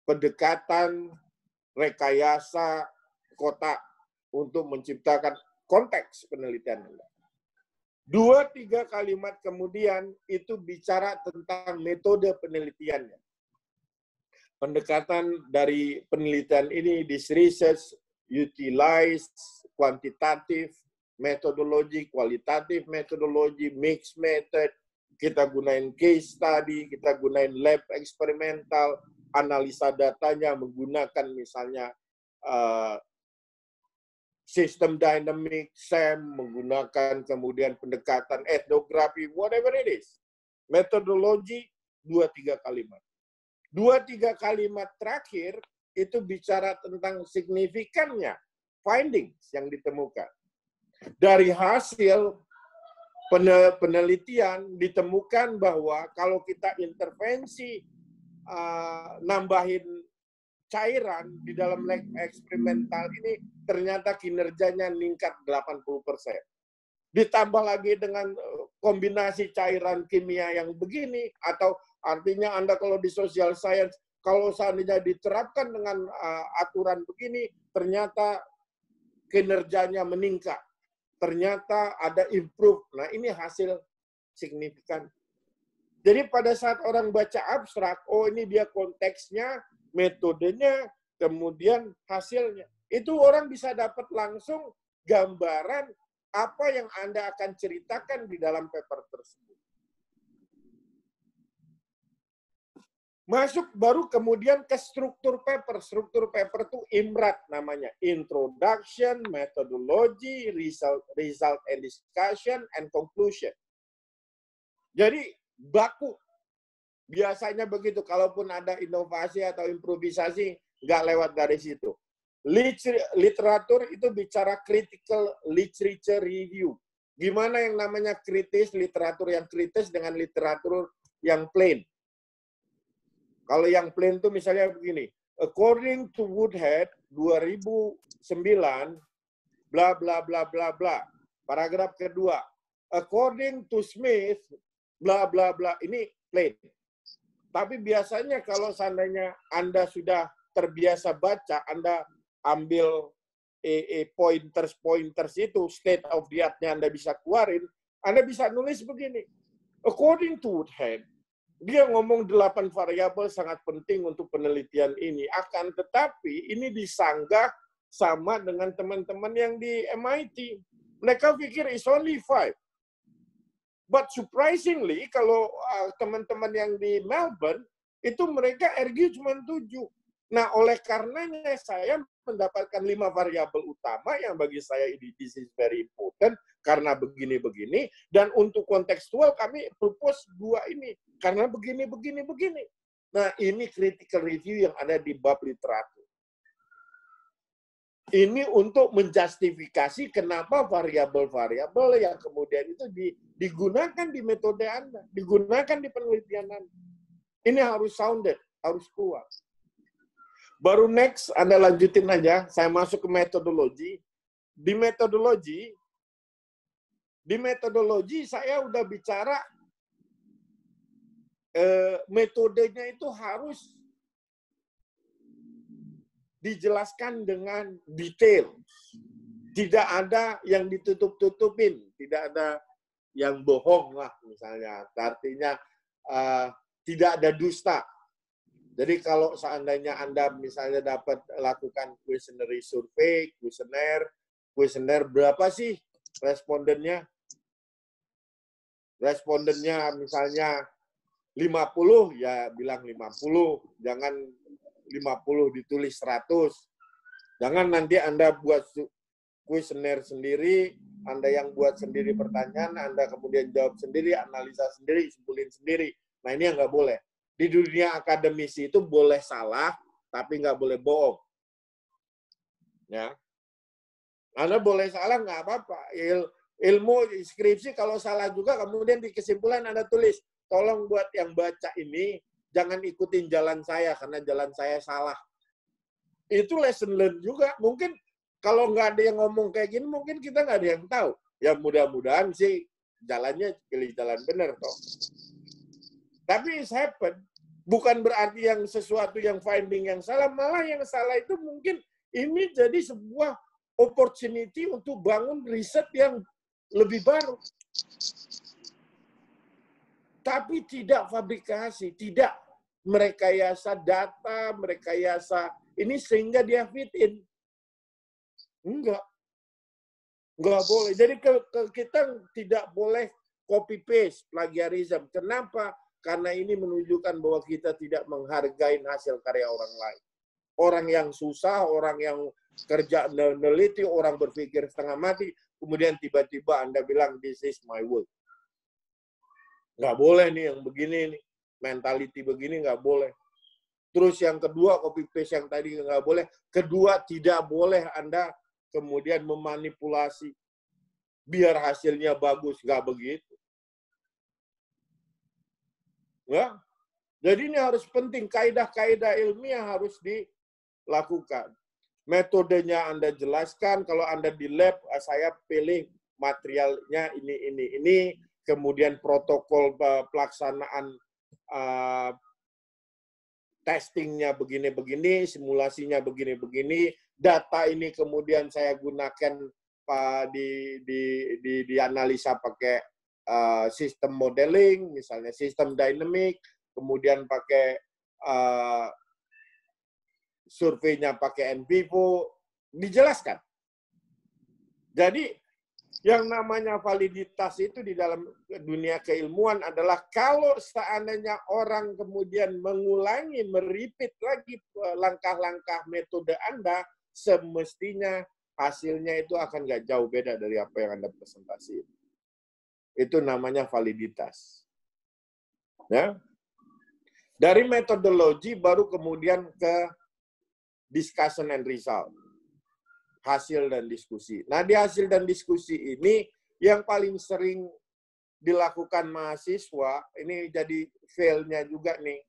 [SPEAKER 3] pendekatan rekayasa kota untuk menciptakan konteks penelitian Anda. 2-3 kalimat kemudian itu bicara tentang metode penelitiannya. Pendekatan dari penelitian ini, this research utilize kuantitatif, metodologi, kualitatif metodologi, mixed method, kita gunain case study, kita gunain lab eksperimental, analisa datanya menggunakan misalnya sistem dynamic, SEM, menggunakan kemudian pendekatan etnografi, whatever it is. Metodologi 2-3 kalimat. 2-3 kalimat terakhir itu bicara tentang signifikannya, findings yang ditemukan. Dari hasil penelitian ditemukan bahwa kalau kita intervensi nambahin cairan di dalam lab eksperimental ini ternyata kinerjanya meningkat 80%. Ditambah lagi dengan kombinasi cairan kimia yang begini, atau artinya Anda kalau di social science, kalau seandainya diterapkan dengan aturan begini, ternyata kinerjanya meningkat. Ternyata ada improve. Nah, ini hasil signifikan. Jadi pada saat orang baca abstrak, oh ini dia konteksnya, metodenya, kemudian hasilnya. Itu orang bisa dapat langsung gambaran apa yang Anda akan ceritakan di dalam paper tersebut. Masuk baru kemudian ke struktur paper. Struktur paper itu IMRAD namanya. Introduction, Methodology, Result and Discussion, and Conclusion. Jadi baku. Biasanya begitu, kalaupun ada inovasi atau improvisasi, nggak lewat dari situ. Literatur itu bicara critical literature review. Gimana yang namanya kritis, literatur yang kritis dengan literatur yang plain. Kalau yang plain itu misalnya begini, according to Woodhead 2009, bla bla bla bla bla. Paragraf kedua, according to Smith, bla bla bla. Ini plain. Tapi biasanya kalau seandainya Anda sudah terbiasa baca, Anda ambil pointers itu, state of the art-nya Anda bisa keluarin, Anda bisa nulis begini. According to Woodhead, dia ngomong 8 variabel sangat penting untuk penelitian ini. Akan tetapi ini disanggah sama dengan teman-teman yang di MIT. Mereka pikir it's only 5. But surprisingly, kalau teman-teman yang di Melbourne, itu mereka RG cuma 7. Nah, oleh karenanya saya mendapatkan 5 variabel utama yang bagi saya ini this is very important, karena begini-begini, dan untuk kontekstual kami propose 2 ini, karena begini-begini. Nah, ini critical review yang ada di bab literatur. Ini untuk menjustifikasi kenapa variabel-variabel yang kemudian itu digunakan di metode Anda, digunakan di penelitian Anda. Ini harus sounded, harus keluar. Baru next, Anda lanjutin aja, saya masuk ke metodologi. Di metodologi saya udah bicara metodenya itu harus dijelaskan dengan detail. Tidak ada yang ditutup-tutupin, tidak ada yang bohong lah misalnya. Artinya tidak ada dusta. Jadi kalau seandainya Anda misalnya dapat lakukan questionnaire survei, kuesioner berapa sih respondennya? Respondennya misalnya 50, ya bilang 50. Jangan 50 ditulis 100. Jangan nanti Anda buat kuesioner sendiri, Anda yang buat sendiri pertanyaan, Anda kemudian jawab sendiri, analisa sendiri, simpulin sendiri. Nah, ini yang nggak boleh. Di dunia akademisi itu boleh salah, tapi nggak boleh bohong. Ya, Anda boleh salah, nggak apa-apa. Ilmu skripsi kalau salah juga, kemudian di kesimpulan Anda tulis, tolong buat yang baca ini, jangan ikutin jalan saya, karena jalan saya salah. Itu lesson learn juga. Mungkin kalau nggak ada yang ngomong kayak gini, mungkin kita nggak ada yang tahu. Ya mudah-mudahan sih jalannya pilih jalan benar toh. Tapi it's happen. Bukan berarti yang sesuatu yang finding yang salah, malah yang salah itu mungkin ini jadi sebuah opportunity untuk bangun riset yang lebih baru. Tapi tidak fabrikasi, tidak merekayasa data, merekayasa ini sehingga dia fit in. Enggak boleh. Jadi kita tidak boleh copy paste, plagiarism. Kenapa? Karena ini menunjukkan bahwa kita tidak menghargai hasil karya orang lain. Orang yang susah, orang yang kerja meneliti, orang berpikir setengah mati, kemudian tiba-tiba Anda bilang, this is my work. Nggak boleh nih yang begini nih. Mentality begini nggak boleh. Terus yang kedua, copy paste yang tadi nggak boleh. Kedua, tidak boleh Anda kemudian memanipulasi biar hasilnya bagus. Nggak begitu. Ya. Jadi ini harus penting. Kaidah-kaidah ilmiah harus dilakukan. Metodenya Anda jelaskan. Kalau Anda di lab, saya pilih materialnya ini. Kemudian protokol pelaksanaan testingnya begini-begini, simulasinya begini-begini, data ini kemudian saya gunakan di analisa pakai sistem modeling, misalnya sistem dynamic, kemudian pakai surveinya pakai NVivo, dijelaskan. Jadi yang namanya validitas itu di dalam dunia keilmuan adalah kalau seandainya orang kemudian mengulangi, meripit lagi langkah-langkah metode Anda, semestinya hasilnya itu akan nggak jauh beda dari apa yang Anda presentasi. Itu namanya validitas. Ya. Dari metodologi baru kemudian ke discussion and result. Hasil dan diskusi. Nah, di hasil dan diskusi ini yang paling sering dilakukan mahasiswa, ini jadi fail-nya juga nih.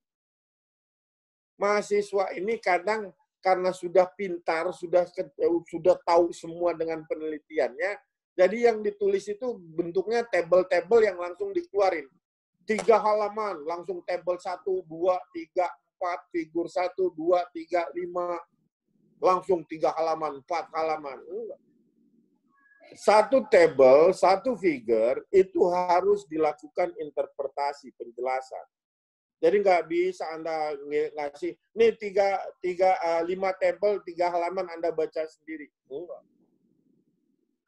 [SPEAKER 3] Mahasiswa ini kadang karena sudah pintar, sudah tahu semua dengan penelitiannya, jadi yang ditulis itu bentuknya tabel-tabel yang langsung dikeluarin. 3 halaman, langsung tabel 1, 2, 3, 4, figur 1, 2, 3, 5, langsung 3 halaman, 4 halaman. Satu tabel, satu figure, itu harus dilakukan interpretasi, penjelasan. Jadi nggak bisa Anda ngasih, nih 5 tabel, 3 halaman Anda baca sendiri. Enggak.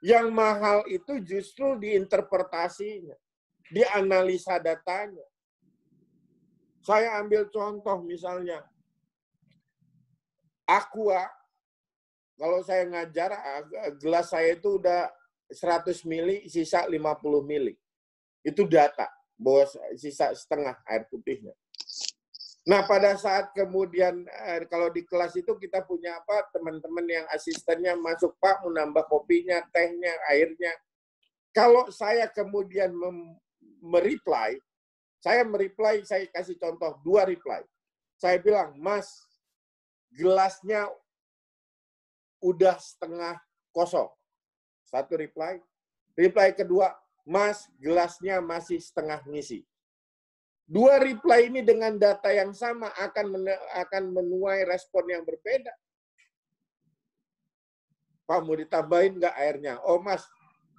[SPEAKER 3] Yang mahal itu justru diinterpretasinya, dianalisa datanya. Saya ambil contoh misalnya, Aqua, kalau saya ngajar, gelas saya itu udah 100 mili, sisa 50 mili. Itu data, bahwa sisa setengah air putihnya. Nah, pada saat kemudian, kalau di kelas itu kita punya apa, teman-teman yang asistennya masuk, Pak, mau nambah kopinya, tehnya, airnya. Kalau saya kemudian mereply, saya kasih contoh 2 reply. Saya bilang, Mas, gelasnya udah setengah kosong. 1 reply. Reply kedua, Mas, gelasnya masih setengah ngisi. Dua reply ini dengan data yang sama akan menuai respon yang berbeda. Pak, mau ditambahin nggak airnya? Oh mas,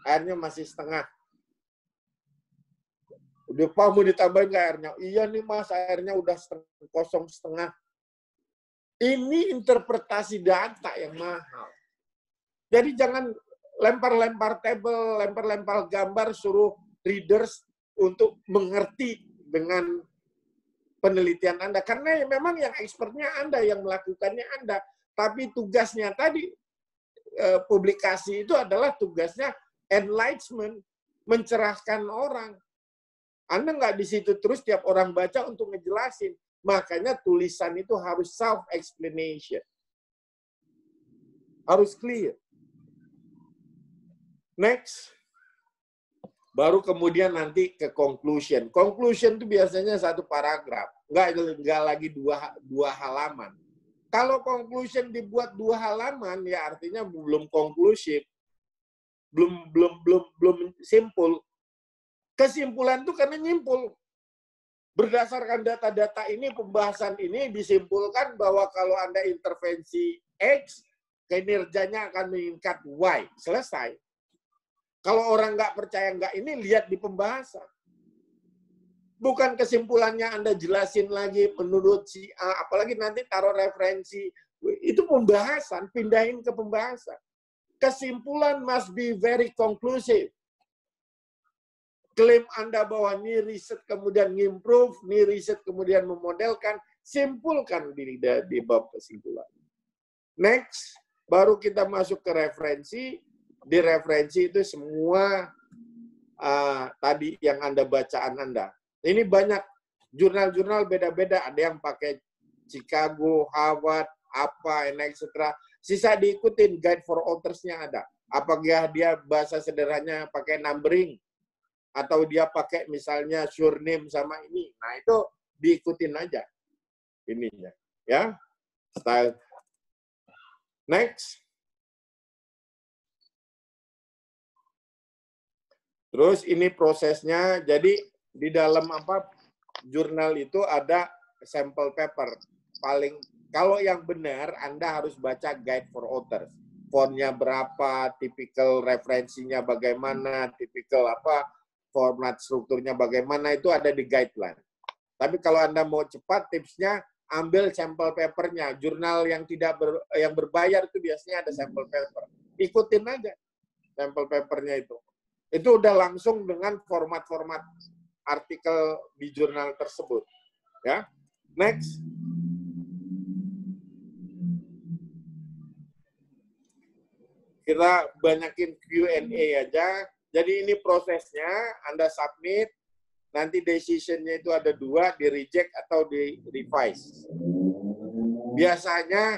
[SPEAKER 3] airnya masih setengah. Udah, Pak, mau ditambahin nggak airnya? Iya nih mas, airnya udah kosong setengah. Ini interpretasi data yang mahal. Jadi jangan lempar-lempar tabel, lempar-lempar gambar, suruh readers untuk mengerti dengan penelitian Anda. Karena memang yang expertnya Anda, yang melakukannya Anda. Tapi tugasnya tadi, publikasi itu adalah tugasnya enlightenment, mencerahkan orang. Anda nggak di situ terus tiap orang baca untuk ngejelasin. Makanya tulisan itu harus self-explanation. Harus clear. Next. Baru kemudian nanti ke conclusion. Conclusion itu biasanya satu paragraf. Nggak lagi dua halaman. Kalau conclusion dibuat 2 halaman, ya artinya belum konklusif. Belum simpul. Kesimpulan itu karena nyimpul. Berdasarkan data-data ini, pembahasan ini disimpulkan bahwa kalau Anda intervensi X, kinerjanya akan meningkat Y. Selesai. Kalau orang nggak percaya nggak ini, lihat di pembahasan. Bukan kesimpulannya Anda jelasin lagi menurut si A, apalagi nanti taruh referensi. Itu pembahasan, pindahin ke pembahasan. Kesimpulan must be very conclusive. Klaim Anda bahwa ini riset kemudian ngimprove, ini riset kemudian memodelkan, simpulkan di bab kesimpulan. Next, baru kita masuk ke referensi. Di referensi itu semua tadi yang Anda bacaan Anda. Ini banyak jurnal-jurnal beda-beda. Ada yang pakai Chicago, Harvard, apa, etc. Sisa diikutin, guide for authors-nya ada. Apakah dia bahasa sederhananya pakai numbering, atau dia pakai misalnya surname sama ini. Nah, itu diikutin aja ininya. Ya. Style. Next. Terus ini prosesnya. Jadi di dalam jurnal itu ada sampel paper. Kalau yang benar Anda harus baca guide for authors. Fontnya berapa, tipikal referensinya bagaimana, tipikal format strukturnya bagaimana, itu ada di guideline. Tapi kalau Anda mau cepat, tipsnya ambil sampel papernya. Jurnal yang yang berbayar itu biasanya ada sampel paper. Ikutin aja sampel papernya itu. Itu udah langsung dengan format-format artikel di jurnal tersebut. Ya. Next. Kita banyakin Q&A aja. Jadi ini prosesnya, Anda submit, nanti decision-nya itu ada 2, di reject atau di revise. Biasanya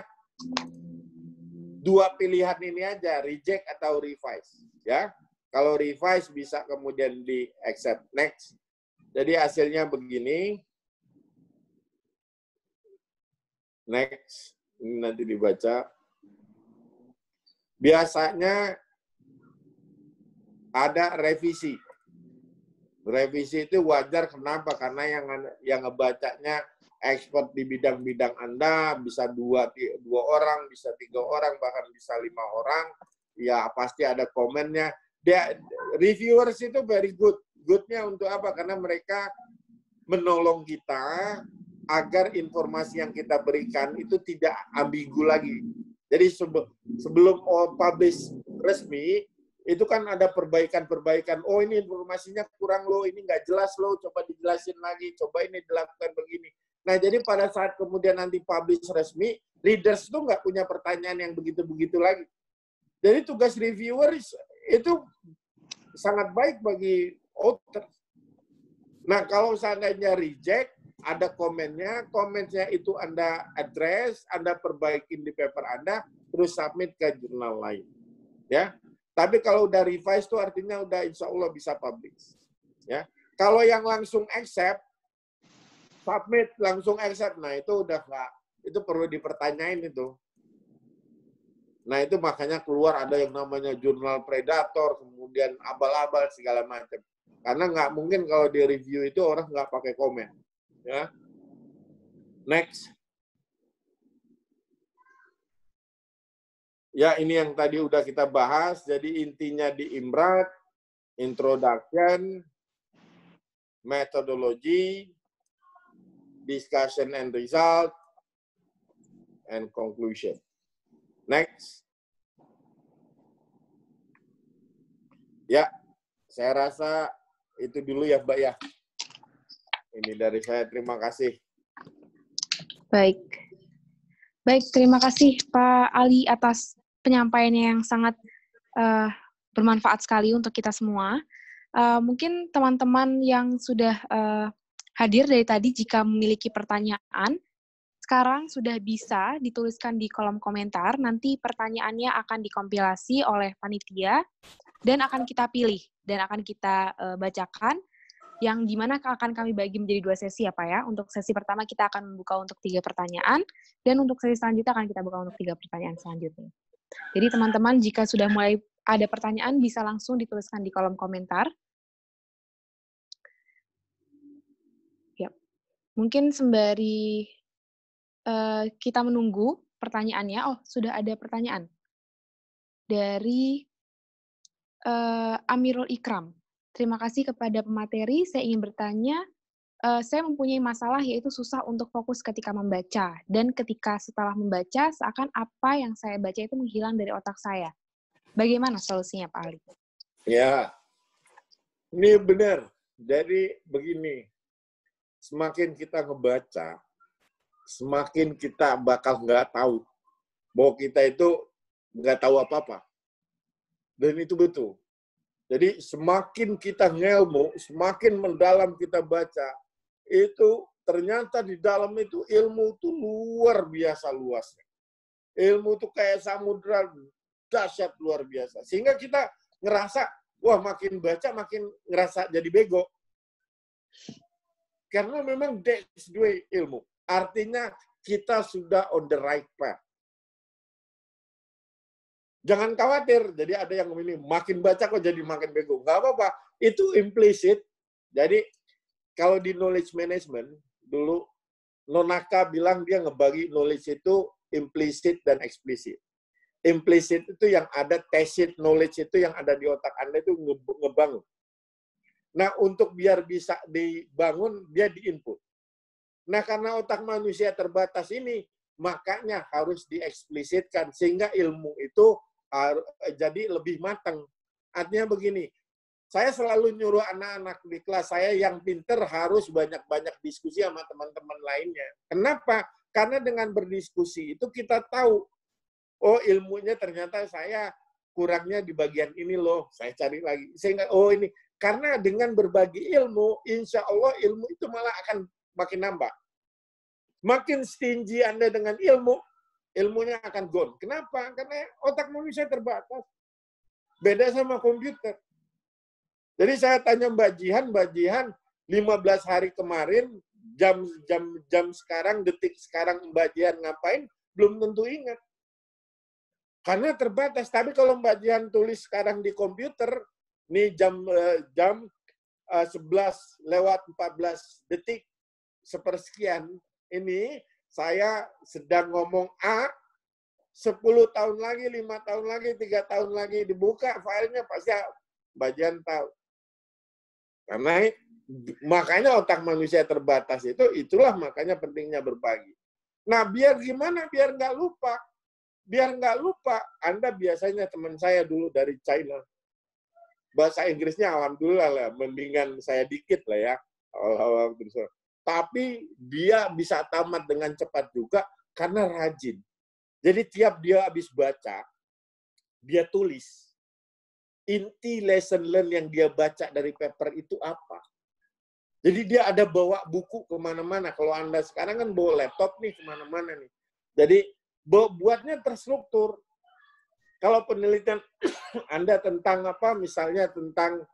[SPEAKER 3] 2 pilihan ini aja, reject atau revise. Ya, kalau revise bisa kemudian di accept. Next. Jadi hasilnya begini. Next. Ini nanti dibaca. Biasanya ada revisi. Revisi itu wajar, kenapa? Karena yang ngebacanya expert di bidang-bidang Anda, bisa 2 orang, bisa 3 orang, bahkan bisa 5 orang. Ya pasti ada komennya. Reviewers itu very good. Good-nya untuk apa? Karena mereka menolong kita agar informasi yang kita berikan itu tidak ambigu lagi. Jadi sebelum publish resmi, itu kan ada perbaikan-perbaikan. Oh, ini informasinya kurang loh, ini nggak jelas loh, coba dijelasin lagi, coba ini dilakukan begini. Nah, jadi pada saat kemudian nanti publish resmi, readers itu nggak punya pertanyaan yang begitu-begitu lagi. Jadi tugas reviewers itu sangat baik bagi author. Nah, kalau seandainya reject, ada komennya itu Anda address, Anda perbaikin di paper Anda, terus submit ke jurnal lain. Ya. Tapi kalau udah revise itu artinya udah insya Allah bisa publish. Ya. Kalau yang langsung accept, submit langsung accept, nah itu udah nggak, itu perlu dipertanyain itu. Nah itu makanya keluar ada yang namanya jurnal predator, kemudian abal-abal segala macam. Karena nggak mungkin kalau di review itu orang nggak pakai komen. Ya. Next. Ya, ini yang tadi udah kita bahas. Jadi intinya di IMRAT, introduction, methodology, discussion and result, and conclusion. Next. Ya, saya rasa itu dulu ya, Mbak ya. Ini dari saya, terima kasih.
[SPEAKER 1] Baik. Baik, terima kasih Pak Ali atas penyampaiannya yang sangat bermanfaat sekali untuk kita semua. Mungkin teman-teman yang sudah hadir dari tadi, jika memiliki pertanyaan, sekarang sudah bisa dituliskan di kolom komentar. Nanti pertanyaannya akan dikompilasi oleh panitia dan akan kita pilih dan akan kita bacakan, yang dimana akan kami bagi menjadi 2 sesi ya Pak ya. Untuk sesi pertama kita akan membuka untuk 3 pertanyaan, dan untuk sesi selanjutnya akan kita buka untuk 3 pertanyaan selanjutnya. Jadi teman-teman, jika sudah mulai ada pertanyaan, bisa langsung dituliskan di kolom komentar. Ya. Mungkin sembari kita menunggu pertanyaannya, sudah ada pertanyaan dari Amirul Ikram. Terima kasih kepada pemateri. Saya ingin bertanya, saya mempunyai masalah yaitu susah untuk fokus ketika membaca, dan ketika setelah membaca seakan apa yang saya baca itu menghilang dari otak saya. Bagaimana solusinya Pak Ali?
[SPEAKER 3] Ya, ini benar. Jadi begini, semakin kita ngebaca, semakin kita bakal nggak tahu bahwa kita itu nggak tahu apa-apa. Dan itu betul. Jadi semakin kita ngelmu, semakin mendalam kita baca, itu ternyata di dalam itu ilmu itu luar biasa luasnya. Ilmu itu kayak samudra dahsyat luar biasa. Sehingga kita ngerasa, wah makin baca makin ngerasa jadi bego. Karena memang that's the way ilmu. Artinya kita sudah on the right path. Jangan khawatir, jadi ada yang ini makin baca kok jadi makin bego. Nggak apa-apa, itu implicit. Jadi kalau di knowledge management, dulu Nonaka bilang dia ngebagi knowledge itu implicit dan explicit. Implicit itu yang ada, tacit knowledge itu yang ada di otak Anda itu ngebangun. Nah, untuk biar bisa dibangun, dia diinput. Nah, karena otak manusia terbatas ini, makanya harus dieksplisitkan, sehingga ilmu itu jadi lebih matang. Artinya begini, saya selalu nyuruh anak-anak di kelas saya yang pinter harus banyak-banyak diskusi sama teman-teman lainnya. Kenapa? Karena dengan berdiskusi itu kita tahu, oh ilmunya ternyata saya kurangnya di bagian ini loh, saya cari lagi. Sehingga, oh ini, karena dengan berbagi ilmu, insya Allah ilmu itu malah akan makin nambah. Makin stingy Anda dengan ilmu, ilmunya akan gone. Kenapa? Karena otak manusia terbatas. Beda sama komputer. Jadi saya tanya Mbak Jihan 15 hari kemarin, jam sekarang, detik sekarang Mbak Jihan ngapain, belum tentu ingat. Karena terbatas. Tapi kalau Mbak Jihan tulis sekarang di komputer, nih jam 11:14 sepersekian, ini saya sedang ngomong A, 10 tahun lagi, 5 tahun lagi, 3 tahun lagi, dibuka filenya pasti Mbak Jihan tahu. Karena makanya otak manusia terbatas itu, itulah makanya pentingnya berbagi. Nah, biar gimana? Biar nggak lupa. Biar nggak lupa, Anda biasanya teman saya dulu dari China. Bahasa Inggrisnya alhamdulillah lah, mendingan saya dikit lah ya. Alhamdulillah. Tapi dia bisa tamat dengan cepat juga karena rajin. Jadi tiap dia habis baca, dia tulis. Inti lesson learn yang dia baca dari paper itu apa. Jadi dia ada bawa buku kemana-mana. Kalau Anda sekarang kan bawa laptop nih kemana-mana nih. Jadi buatnya terstruktur. Kalau penelitian Anda tentang apa, misalnya tentang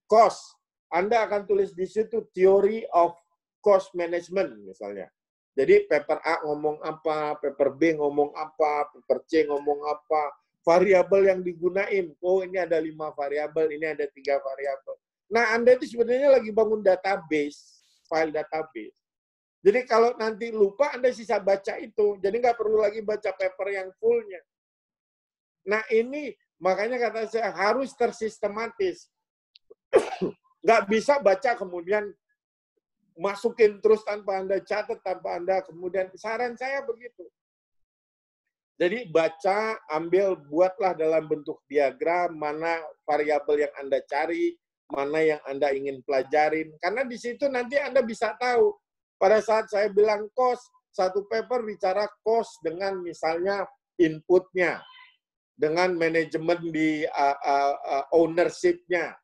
[SPEAKER 3] cost, Anda akan tulis di situ theory of cost management misalnya. Jadi paper A ngomong apa, paper B ngomong apa, paper C ngomong apa, variabel yang digunain. Oh, ini ada 5 variabel, ini ada 3 variabel. Nah, Anda itu sebenarnya lagi bangun database. file database. Jadi kalau nanti lupa, Anda sisa baca itu. Jadi nggak perlu lagi baca paper yang fullnya. Nah ini makanya kata saya harus tersistematis. Nggak bisa baca kemudian masukin terus tanpa Anda catat, tanpa Anda kemudian, saran saya begitu. Jadi baca, ambil, buatlah dalam bentuk diagram, mana variabel yang Anda cari, mana yang Anda ingin pelajarin. Karena di situ nanti Anda bisa tahu, pada saat saya bilang cost, satu paper bicara cost dengan misalnya inputnya, dengan manajemen di ownership-nya.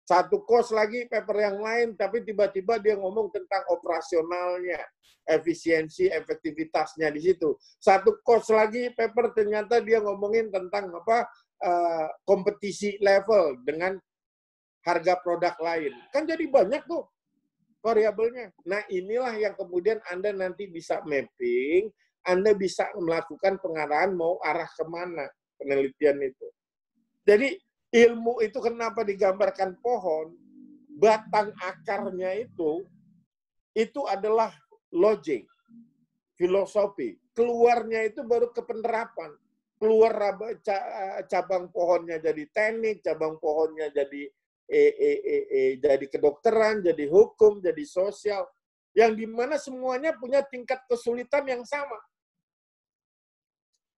[SPEAKER 3] Satu cost lagi paper yang lain, tapi tiba-tiba dia ngomong tentang operasionalnya, efisiensi, efektivitasnya di situ. Satu cost lagi paper ternyata dia ngomongin tentang kompetisi level dengan harga produk lain. Kan jadi banyak tuh variabelnya. Nah inilah yang kemudian Anda nanti bisa mapping, Anda bisa melakukan pengarahan mau arah kemana penelitian itu. Jadi ilmu itu kenapa digambarkan pohon, batang akarnya itu adalah logik, filosofi. Keluarnya itu baru ke penerapan. Keluar cabang pohonnya jadi teknik, cabang pohonnya jadi jadi kedokteran, jadi hukum, jadi sosial. Yang dimana semuanya punya tingkat kesulitan yang sama.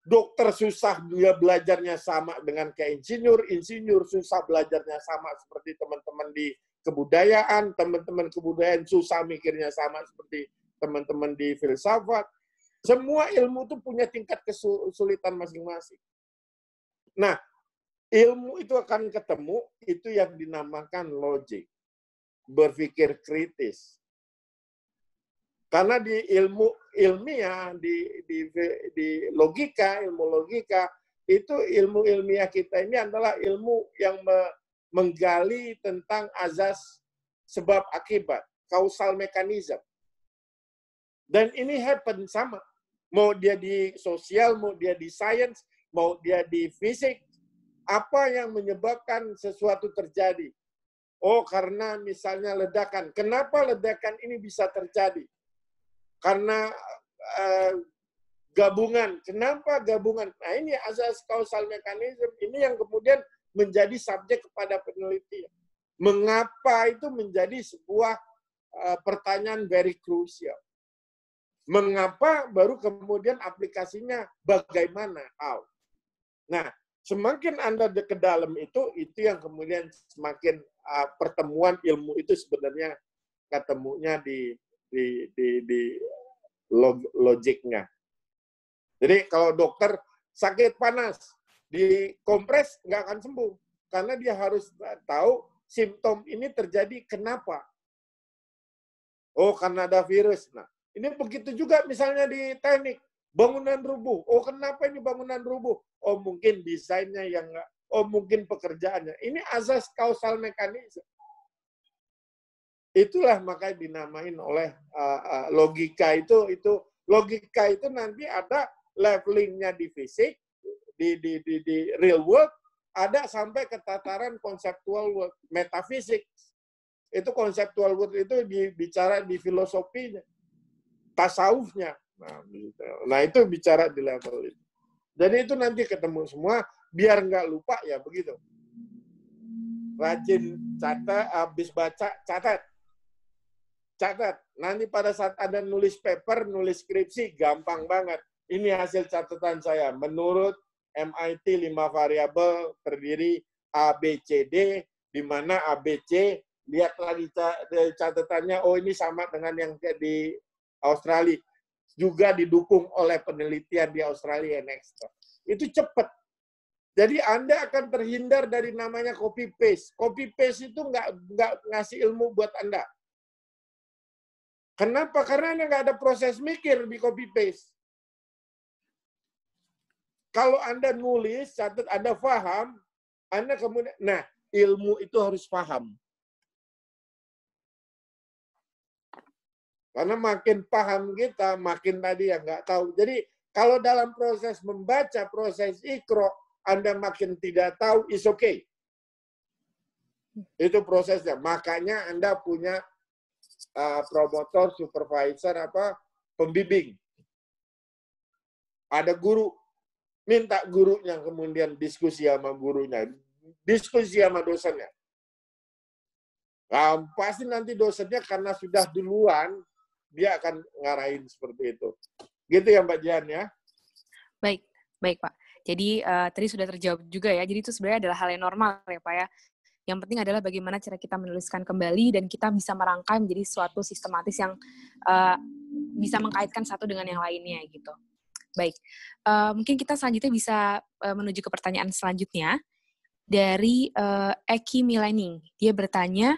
[SPEAKER 3] Dokter susah dia belajarnya sama dengan kayak insinyur susah belajarnya sama seperti teman-teman di kebudayaan, teman-teman kebudayaan susah mikirnya sama seperti teman-teman di filsafat. Semua ilmu itu punya tingkat kesulitan masing-masing. Nah, ilmu itu akan ketemu, itu yang dinamakan logik, berpikir kritis. Karena di ilmu ilmiah, di logika, ilmu logika, itu ilmu ilmiah kita ini adalah ilmu yang menggali tentang azas sebab akibat, causal mechanism. Dan ini happen sama. Mau dia di sosial, mau dia di science, mau dia di fisik, apa yang menyebabkan sesuatu terjadi? Oh, karena misalnya ledakan. Kenapa ledakan ini bisa terjadi? Karena gabungan. Kenapa gabungan? Nah ini asas causal mechanism. Ini yang kemudian menjadi subjek kepada penelitian. Mengapa itu menjadi sebuah pertanyaan very crucial. Mengapa baru kemudian aplikasinya bagaimana? How? Nah, semakin Anda ke dalam itu yang kemudian semakin pertemuan ilmu itu sebenarnya ketemunya di logiknya. Jadi kalau dokter sakit panas, dikompres nggak akan sembuh. Karena dia harus tahu simptom ini terjadi kenapa. Oh, karena ada virus. Nah, ini begitu juga misalnya di teknik. Bangunan rubuh. Oh, kenapa ini bangunan rubuh? Oh, mungkin desainnya yang nggak. Oh, mungkin pekerjaannya. Ini asas causal mechanism. Itulah makanya dinamain oleh logika itu logika itu nanti ada levelingnya di fisik, di real world, ada sampai ke tataran konseptual world, metafisik. Itu konseptual world itu bicara di filosofinya, tasawufnya. Nah itu bicara di level itu. Jadi itu nanti ketemu semua, biar nggak lupa ya begitu. Rajin catat, habis baca catat. Catat. Nanti pada saat ada nulis paper, nulis skripsi, gampang banget. Ini hasil catatan saya. Menurut MIT 5 variabel terdiri A, B, C, D, di mana A, B, C, lihat lagi catatannya, oh ini sama dengan yang di Australia. Juga didukung oleh penelitian di Australia and Extra. Itu cepat. Jadi Anda akan terhindar dari namanya copy-paste. Copy-paste itu nggak ngasih ilmu buat Anda. Kenapa? Karena Anda nggak ada proses mikir di copy-paste. Kalau Anda nulis, catat, Anda paham, Anda kemudian, nah ilmu itu harus paham. Karena makin paham kita, makin tadi yang nggak tahu. Jadi kalau dalam proses membaca, proses ikro, Anda makin tidak tahu, is okay. Itu prosesnya. Makanya Anda punya promotor, supervisor, pembimbing. Ada guru, minta gurunya kemudian diskusi sama gurunya, diskusi sama dosennya. Nah, pasti nanti dosennya karena sudah duluan, dia akan ngarahin seperti itu. Gitu ya Mbak Jihan ya?
[SPEAKER 1] Baik, baik Pak. Jadi tadi sudah terjawab juga ya. Jadi itu sebenarnya adalah hal yang normal ya Pak ya. Yang penting adalah bagaimana cara kita menuliskan kembali dan kita bisa merangkai menjadi suatu sistematis yang bisa mengkaitkan satu dengan yang lainnya gitu. Baik, mungkin kita selanjutnya bisa menuju ke pertanyaan selanjutnya dari Eki Milening. Dia bertanya,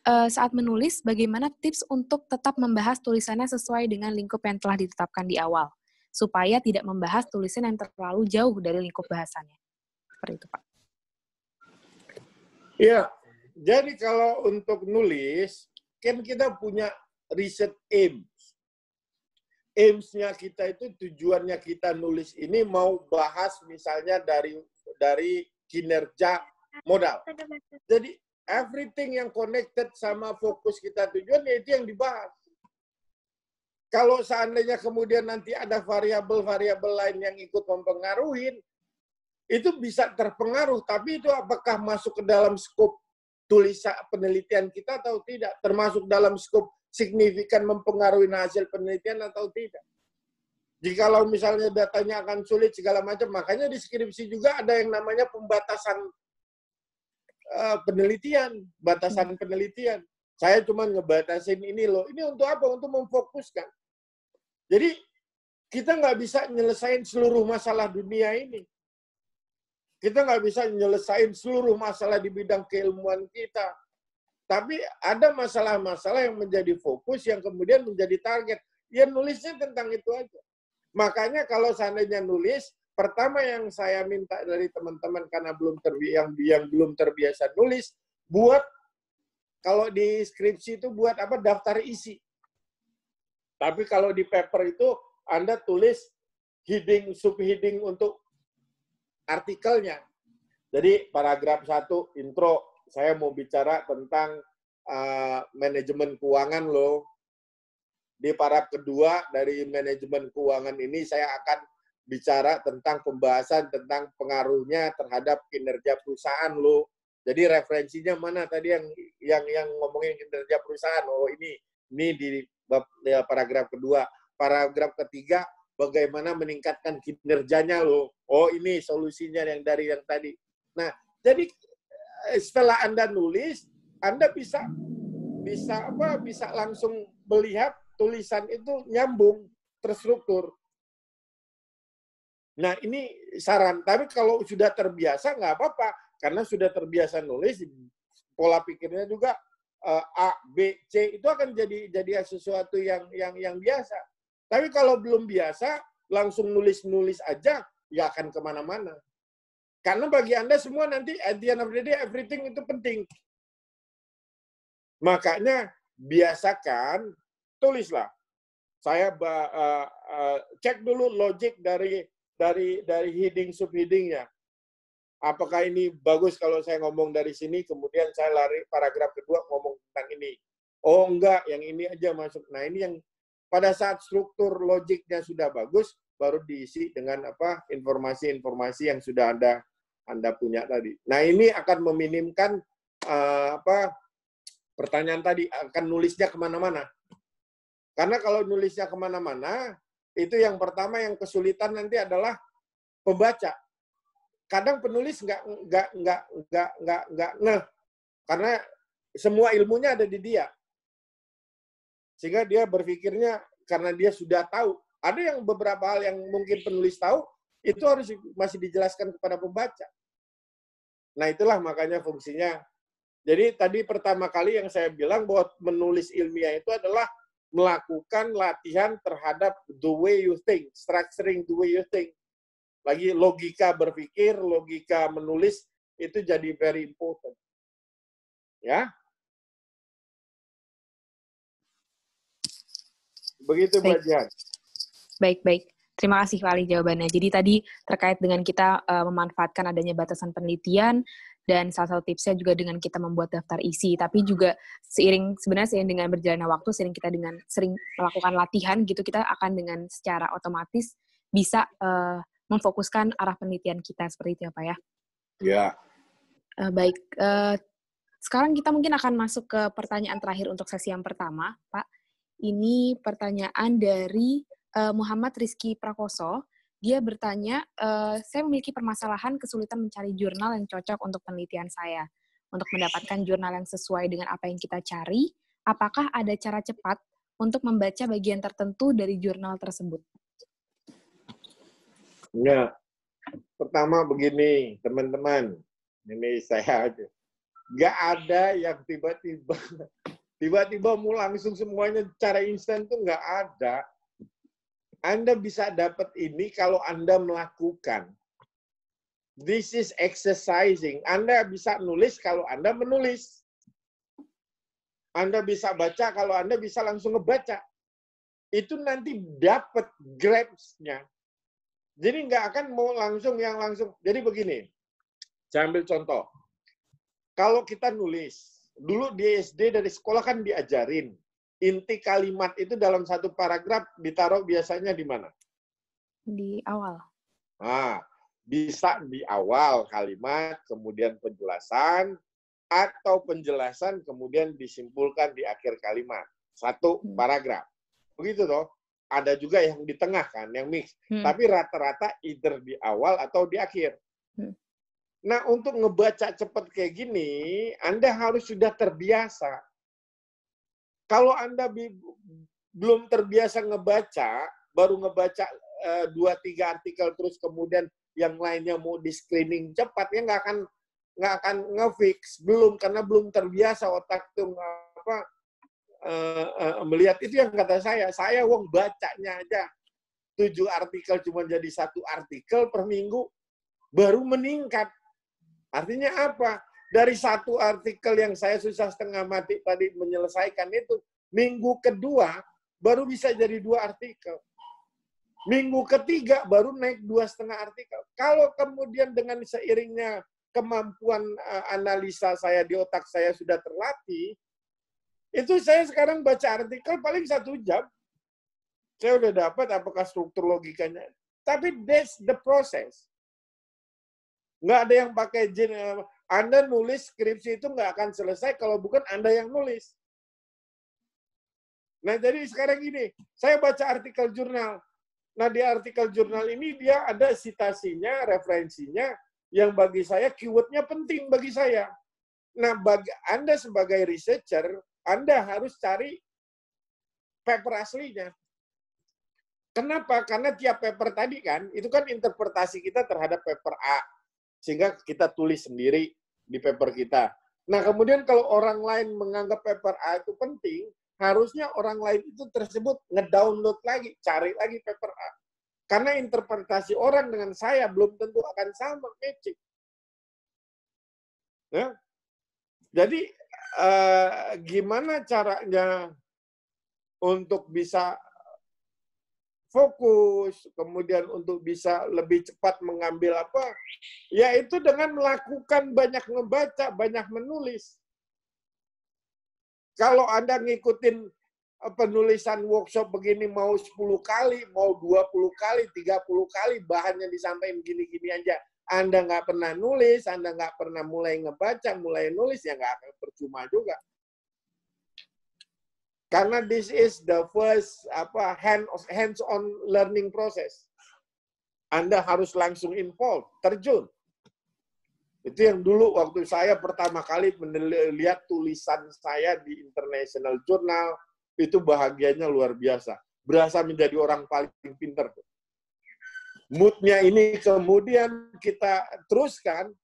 [SPEAKER 1] saat menulis, bagaimana tips untuk tetap membahas tulisannya sesuai dengan lingkup yang telah ditetapkan di awal, supaya tidak membahas tulisan yang terlalu jauh dari lingkup bahasannya. Seperti itu, Pak.
[SPEAKER 3] Iya, jadi kalau untuk nulis, kan kita punya riset aims. Aims-nya kita itu, tujuannya kita nulis ini mau bahas misalnya dari kinerja modal. Jadi everything yang connected sama fokus kita tujuannya itu yang dibahas. Kalau seandainya kemudian nanti ada variabel-variabel lain yang ikut mempengaruhi, itu bisa terpengaruh. Tapi itu apakah masuk ke dalam skop tulisan penelitian kita atau tidak? Termasuk dalam skop signifikan mempengaruhi hasil penelitian atau tidak? Jikalau misalnya datanya akan sulit segala macam, makanya di skripsi juga ada yang namanya pembatasan penelitian, batasan penelitian. Saya cuma ngebatasin ini loh. Ini untuk apa? Untuk memfokuskan. Jadi kita nggak bisa nyelesain seluruh masalah dunia ini. Kita nggak bisa nyelesain seluruh masalah di bidang keilmuan kita. Tapi ada masalah-masalah yang menjadi fokus, yang kemudian menjadi target. Ya nulisnya tentang itu aja. Makanya kalau seandainya nulis, pertama yang saya minta dari teman-teman karena yang belum terbiasa nulis, buat kalau di skripsi itu buat daftar isi. Tapi kalau di paper itu Anda tulis heading, subheading untuk artikelnya. Jadi paragraf 1 intro, saya mau bicara tentang manajemen keuangan loh. Di paragraf kedua dari manajemen keuangan ini saya akan bicara tentang pembahasan tentang pengaruhnya terhadap kinerja perusahaan loh. Jadi referensinya mana tadi yang ngomongin kinerja perusahaan? Oh ini di paragraf kedua. Paragraf ketiga bagaimana meningkatkan kinerjanya loh. Oh ini solusinya yang dari yang tadi. Nah, jadi setelah Anda nulis, Anda bisa langsung melihat tulisan itu nyambung, terstruktur. Nah, ini saran. Tapi kalau sudah terbiasa, nggak apa-apa. Karena sudah terbiasa nulis, pola pikirnya juga A, B, C, itu akan jadi sesuatu yang biasa. Tapi kalau belum biasa, langsung nulis-nulis aja, ya akan kemana-mana. Karena bagi Anda semua nanti, at the end of the day, everything itu penting. Makanya, biasakan, tulislah. Saya cek dulu logik dari heading subheadingnya. Apakah ini bagus kalau saya ngomong dari sini, kemudian saya lari paragraf kedua ngomong tentang ini. Oh enggak, yang ini aja masuk. Nah ini yang pada saat struktur logiknya sudah bagus, baru diisi dengan informasi-informasi yang sudah Anda punya tadi. Nah ini akan meminimkan pertanyaan tadi, akan nulisnya kemana-mana. Karena kalau nulisnya kemana-mana, itu yang pertama yang kesulitan nanti adalah pembaca. Kadang penulis nggak ngeh, karena semua ilmunya ada di dia. Sehingga dia berpikirnya karena dia sudah tahu. Ada yang beberapa hal yang mungkin penulis tahu, itu harus masih dijelaskan kepada pembaca. Nah itulah makanya fungsinya. Jadi tadi pertama kali yang saya bilang bahwa menulis ilmiah itu adalah melakukan latihan terhadap the way you think, structuring the way you think. Lagi logika berpikir, logika menulis, itu jadi very important. Ya. Begitu Mbak Jihan.
[SPEAKER 1] Baik. Terima kasih Pak Ali jawabannya. Jadi tadi terkait dengan kita memanfaatkan adanya batasan penelitian, dan salah satu tipsnya juga dengan kita membuat daftar isi. Tapi juga seiring dengan berjalannya waktu, sering melakukan latihan gitu, kita akan dengan secara otomatis bisa memfokuskan arah penelitian kita seperti itu ya Pak ya.
[SPEAKER 3] Ya.
[SPEAKER 1] Baik. Sekarang kita mungkin akan masuk ke pertanyaan terakhir untuk sesi yang pertama, Pak. Ini pertanyaan dari Muhammad Rizky Prakoso. Dia bertanya, saya memiliki permasalahan kesulitan mencari jurnal yang cocok untuk penelitian saya. Untuk mendapatkan jurnal yang sesuai dengan apa yang kita cari, apakah ada cara cepat untuk membaca bagian tertentu dari jurnal tersebut?
[SPEAKER 3] Ya, pertama begini, teman-teman. Ini saya aja. Nggak ada yang tiba-tiba mau langsung semuanya secara instan tuh nggak ada. Anda bisa dapat ini kalau Anda melakukan. This is exercising. Anda bisa nulis kalau Anda menulis. Anda bisa baca kalau Anda bisa langsung ngebaca. Itu nanti dapat grasp-nya. Jadi nggak akan mau langsung. Jadi begini, saya ambil contoh. Kalau kita nulis, dulu di SD dari sekolah kan diajarin, inti kalimat itu dalam satu paragraf ditaruh biasanya di mana?
[SPEAKER 1] Di awal.
[SPEAKER 3] Nah, bisa di awal kalimat, kemudian penjelasan, atau penjelasan kemudian disimpulkan di akhir kalimat. Satu paragraf. Begitu toh. Ada juga yang di tengah kan, yang mix. Tapi rata-rata either di awal atau di akhir. Nah, untuk ngebaca cepat kayak gini, Anda harus sudah terbiasa. Kalau Anda belum terbiasa ngebaca, baru ngebaca 2-3 artikel terus kemudian yang lainnya mau di screening cepat, ya nggak akan ngefix. Belum, karena belum terbiasa otak tuh melihat. Itu yang kata saya wong bacanya aja 7 artikel cuma jadi 1 artikel per minggu, baru meningkat. Artinya apa? Dari 1 artikel yang saya susah setengah mati tadi menyelesaikan itu, minggu kedua baru bisa jadi 2 artikel. Minggu ketiga baru naik 2,5 artikel. Kalau kemudian dengan seiringnya kemampuan analisa saya di otak saya sudah terlatih, itu saya sekarang baca artikel paling 1 jam. Saya udah dapat apakah struktur logikanya. Tapi that's the process. Nggak ada yang pakai Anda nulis skripsi itu nggak akan selesai kalau bukan Anda yang nulis. Nah, jadi sekarang gini, saya baca artikel jurnal. Nah, di artikel jurnal ini dia ada citasinya, referensinya, yang bagi saya keyword-nya penting bagi saya. Nah, bagi Anda sebagai researcher, Anda harus cari paper aslinya. Kenapa? Karena tiap paper tadi kan, itu kan interpretasi kita terhadap paper A. Sehingga kita tulis sendiri di paper kita. Nah, kemudian kalau orang lain menganggap paper A itu penting, harusnya orang lain itu tersebut ngedownload lagi, cari lagi paper A. Karena interpretasi orang dengan saya belum tentu akan sama, matching. Ya? Jadi, gimana caranya untuk bisa fokus, kemudian untuk bisa lebih cepat mengambil apa, yaitu dengan melakukan banyak membaca, banyak menulis. Kalau Anda ngikutin penulisan workshop begini mau 10 kali, mau 20 kali, 30 kali, bahannya disampaikan gini-gini aja, Anda nggak pernah nulis, Anda nggak pernah mulai ngebaca, mulai nulis, ya nggak akan percuma juga. Karena this is the first hands-on learning process. Anda harus langsung involved, terjun. Itu yang dulu waktu saya pertama kali melihat tulisan saya di International Journal, itu bahagianya luar biasa. Berasa menjadi orang paling pinter. Mood-nya ini kemudian kita teruskan,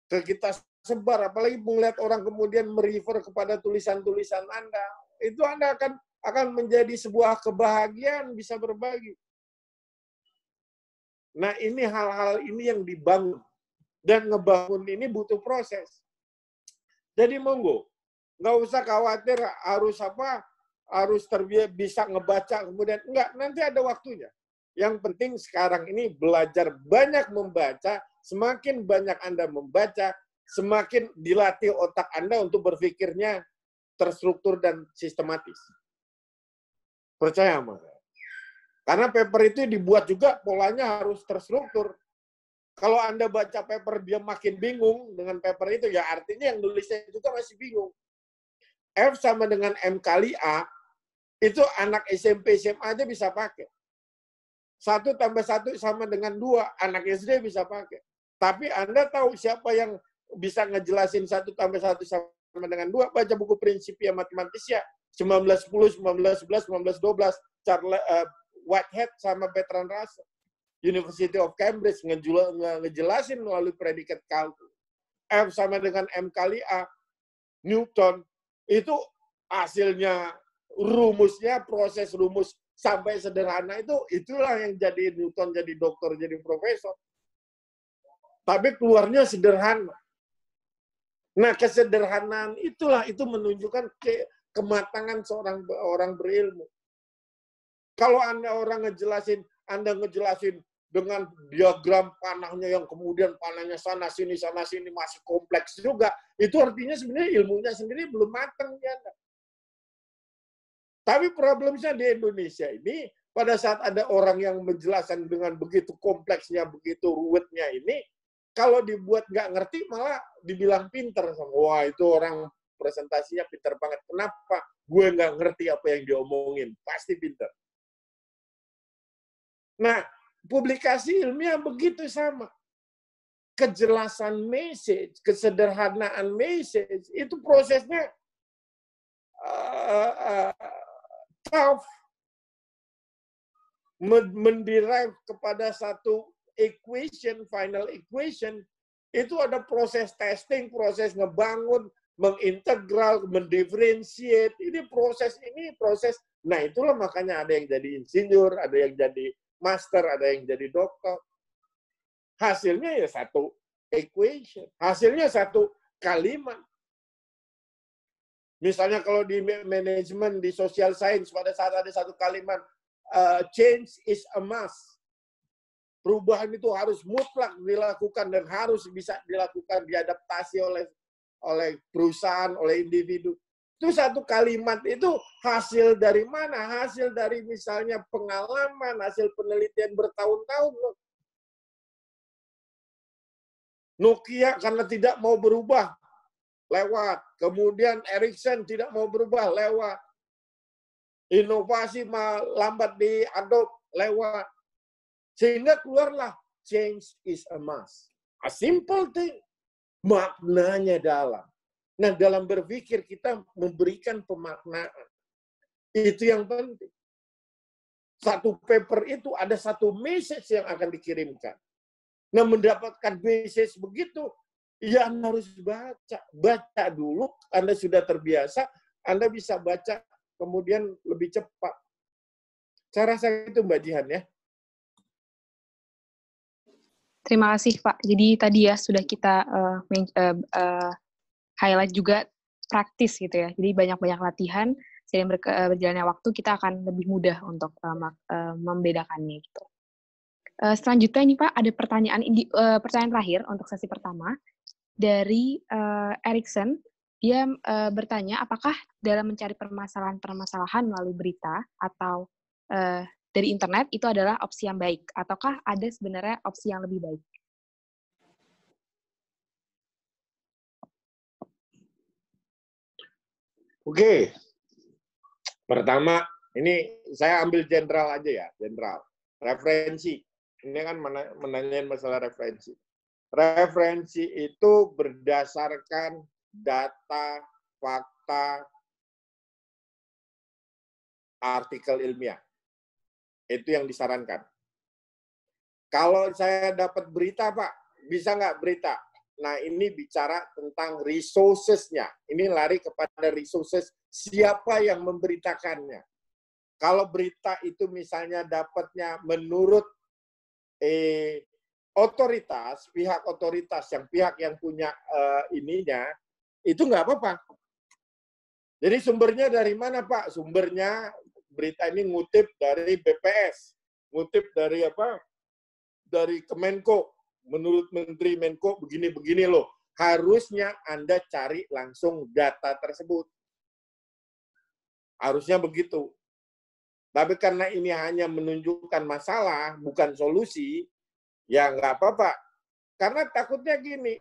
[SPEAKER 3] kita sebar, apalagi melihat orang kemudian merefer kepada tulisan-tulisan Anda. Itu Anda akan menjadi sebuah kebahagiaan bisa berbagi. Nah, ini hal-hal ini yang dibangun. Dan ngebangun ini butuh proses. Jadi monggo, nggak usah khawatir harus bisa ngebaca kemudian enggak, nanti ada waktunya. Yang penting sekarang ini belajar banyak membaca, semakin banyak Anda membaca, semakin dilatih otak Anda untuk berpikirnya terstruktur dan sistematis. Percaya sama saya. Karena paper itu dibuat juga polanya harus terstruktur. Kalau Anda baca paper dia makin bingung dengan paper itu, ya artinya yang nulisnya juga masih bingung. F sama dengan M kali A, itu anak SMP, SMA aja bisa pakai. 1 tambah 1 sama dengan 2, anak SD bisa pakai. Tapi Anda tahu siapa yang bisa ngejelasin 1 tambah 1 sama dengan 2? Baca buku Principia Mathematica, 1910, 1911, 1912, Whitehead sama Bertrand Russell. University of Cambridge ngejelasin melalui predikat kalkulus. F sama dengan M kali A, Newton, itu hasilnya rumusnya, proses rumus sampai sederhana itulah yang jadi Newton, jadi dokter, jadi profesor. Tapi keluarnya sederhana. Nah, kesederhanaan itulah itu menunjukkan kematangan seorang orang berilmu. Kalau Anda ngejelasin dengan diagram panahnya yang kemudian panahnya sana sini masih kompleks juga, itu artinya sebenarnya ilmunya sendiri belum matang ya. Tapi problemnya di Indonesia ini, pada saat ada orang yang menjelaskan dengan begitu kompleksnya, begitu ruwetnya ini, kalau dibuat nggak ngerti, malah dibilang pinter. Wah, itu orang presentasinya pinter banget. Kenapa? Gue nggak ngerti apa yang diomongin. Pasti pinter. Nah, publikasi ilmiah begitu sama. Kejelasan message, kesederhanaan message, itu prosesnya tough. Menderive kepada satu equation, final equation, itu ada proses testing, proses ngebangun, mengintegral, mendifferentiate. Ini proses. Nah, itulah makanya ada yang jadi insinyur, ada yang jadi master, ada yang jadi dokter. Hasilnya ya satu equation. Hasilnya satu kalimat. Misalnya kalau di manajemen, di social science, pada saat ada satu kalimat, change is a must. Perubahan itu harus mutlak dilakukan dan harus bisa dilakukan, diadaptasi oleh perusahaan, oleh individu. Itu satu kalimat itu hasil dari mana? Hasil dari misalnya pengalaman, hasil penelitian bertahun-tahun. Nokia karena tidak mau berubah, lewat. Kemudian Ericsson tidak mau berubah, lewat. Inovasi lambat di Adobe, lewat. Sehingga keluarlah change is a must. A simple thing. Maknanya dalam. Nah, dalam berpikir kita memberikan pemaknaan. Itu yang penting. Satu paper itu ada satu message yang akan dikirimkan. Nah, mendapatkan message begitu, ya Anda harus baca. Baca dulu, Anda sudah terbiasa, Anda bisa baca kemudian lebih cepat. Saya rasa itu Mbak Jihan ya.
[SPEAKER 1] Terima kasih Pak. Jadi tadi ya sudah kita highlight juga praktis gitu ya. Jadi banyak-banyak latihan, seiring berjalannya waktu kita akan lebih mudah untuk membedakannya gitu. Selanjutnya ini Pak, ada pertanyaan terakhir untuk sesi pertama dari Erickson. Dia bertanya, apakah dalam mencari permasalahan melalui berita atau dari internet itu adalah opsi yang baik, ataukah ada sebenarnya opsi yang lebih baik?
[SPEAKER 3] Oke. Pertama, ini saya ambil general aja ya, general. Referensi. Ini kan menanyain masalah referensi. Referensi itu berdasarkan data, fakta, artikel ilmiah. Itu yang disarankan. Kalau saya dapat berita, Pak, bisa nggak berita? Nah, ini bicara tentang resources-nya. Ini lari kepada resources, siapa yang memberitakannya. Kalau berita itu misalnya dapatnya menurut otoritas, pihak yang punya ininya, itu nggak apa-apa. Jadi sumbernya dari mana, Pak? Sumbernya berita ini ngutip dari BPS. ngutip dari apa? Dari Kemenko. Menurut Menteri Menko begini-begini loh. Harusnya Anda cari langsung data tersebut. Harusnya begitu. Tapi karena ini hanya menunjukkan masalah, bukan solusi, ya nggak apa-apa. Karena takutnya gini,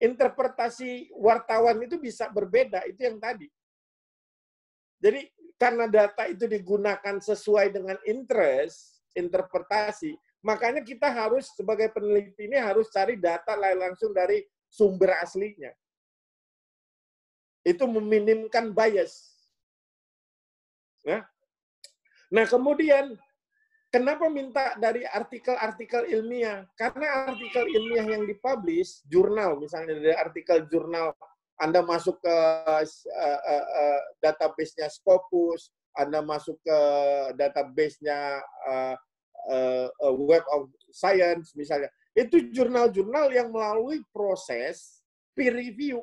[SPEAKER 3] interpretasi wartawan itu bisa berbeda, itu yang tadi. Jadi karena data itu digunakan sesuai dengan interpretasi, makanya kita harus sebagai peneliti ini harus cari data langsung dari sumber aslinya. Itu meminimkan bias. Nah, kemudian kenapa minta dari artikel-artikel ilmiah? Karena artikel ilmiah yang dipublish, jurnal, misalnya dari artikel jurnal, Anda masuk ke database-nya Scopus, Anda masuk ke database-nya Web of Science, misalnya. Itu jurnal-jurnal yang melalui proses peer review.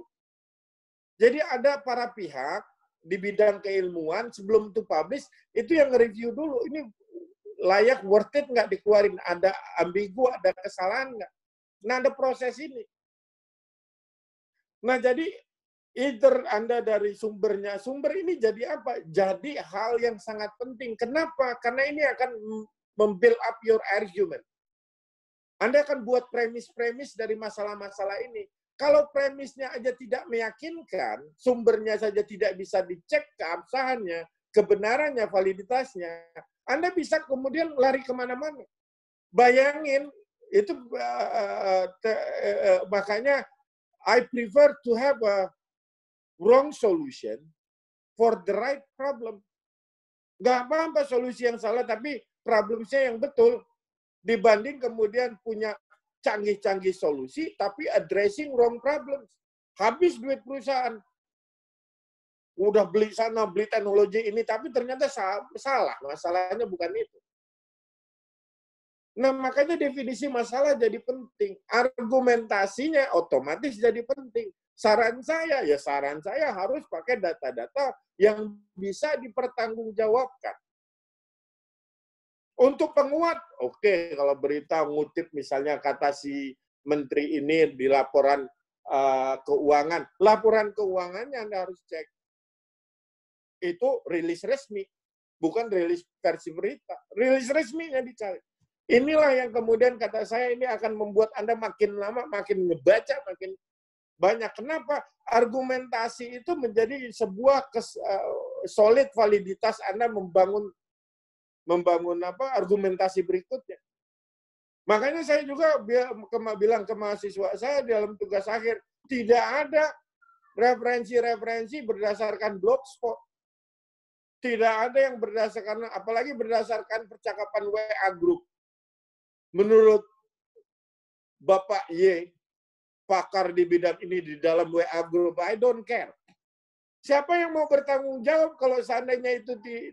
[SPEAKER 3] Jadi ada para pihak di bidang keilmuan sebelum itu publish, itu yang nge-review dulu. Ini layak, worth it nggak dikeluarin, ada ambigu, ada kesalahan nggak. Nah, ada proses ini. Nah, jadi either Anda dari sumbernya, sumber ini jadi apa? Jadi hal yang sangat penting. Kenapa? Karena ini akan membuild up your argument. Anda akan buat premis-premis dari masalah-masalah ini. Kalau premisnya aja tidak meyakinkan, sumbernya saja tidak bisa dicek keabsahannya, kebenarannya, validitasnya, Anda bisa kemudian lari kemana-mana. Bayangin, itu makanya I prefer to have a wrong solution for the right problem. Nggak apa-apa solusi yang salah, tapi problemnya yang betul. Dibanding kemudian punya canggih-canggih solusi, tapi addressing wrong problems. Habis duit perusahaan. Udah beli sana, beli teknologi ini, tapi ternyata salah. Masalahnya bukan itu. Nah, makanya definisi masalah jadi penting. Argumentasinya otomatis jadi penting. Saran saya harus pakai data-data yang bisa dipertanggungjawabkan. Untuk penguat, oke, kalau berita ngutip misalnya kata si menteri ini di laporan keuangan. Laporan keuangannya Anda harus cek. Itu rilis resmi, bukan rilis versi berita. Rilis resminya dicari. Inilah yang kemudian kata saya ini akan membuat Anda makin lama, makin ngebaca, makin banyak. Kenapa? Argumentasi itu menjadi sebuah solid validitas Anda membangun argumentasi berikutnya. Makanya saya juga bilang ke mahasiswa saya dalam tugas akhir, tidak ada referensi-referensi berdasarkan blogspot. Tidak ada yang berdasarkan, apalagi berdasarkan percakapan WA group. Menurut Bapak Y, pakar di bidang ini di dalam WA group, I don't care. Siapa yang mau bertanggung jawab kalau seandainya itu di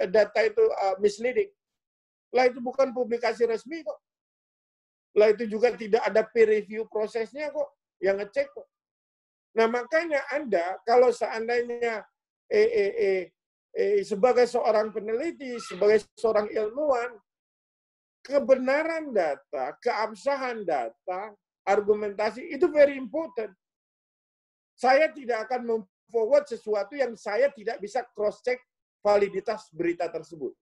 [SPEAKER 3] data itu misleading? Lah itu bukan publikasi resmi kok. Lah itu juga tidak ada peer review prosesnya kok, yang ngecek kok. Nah makanya Anda kalau seandainya sebagai seorang peneliti, sebagai seorang ilmuwan, kebenaran data, keabsahan data, argumentasi itu very important. Saya tidak akan forward sesuatu yang saya tidak bisa cross-check validitas berita tersebut.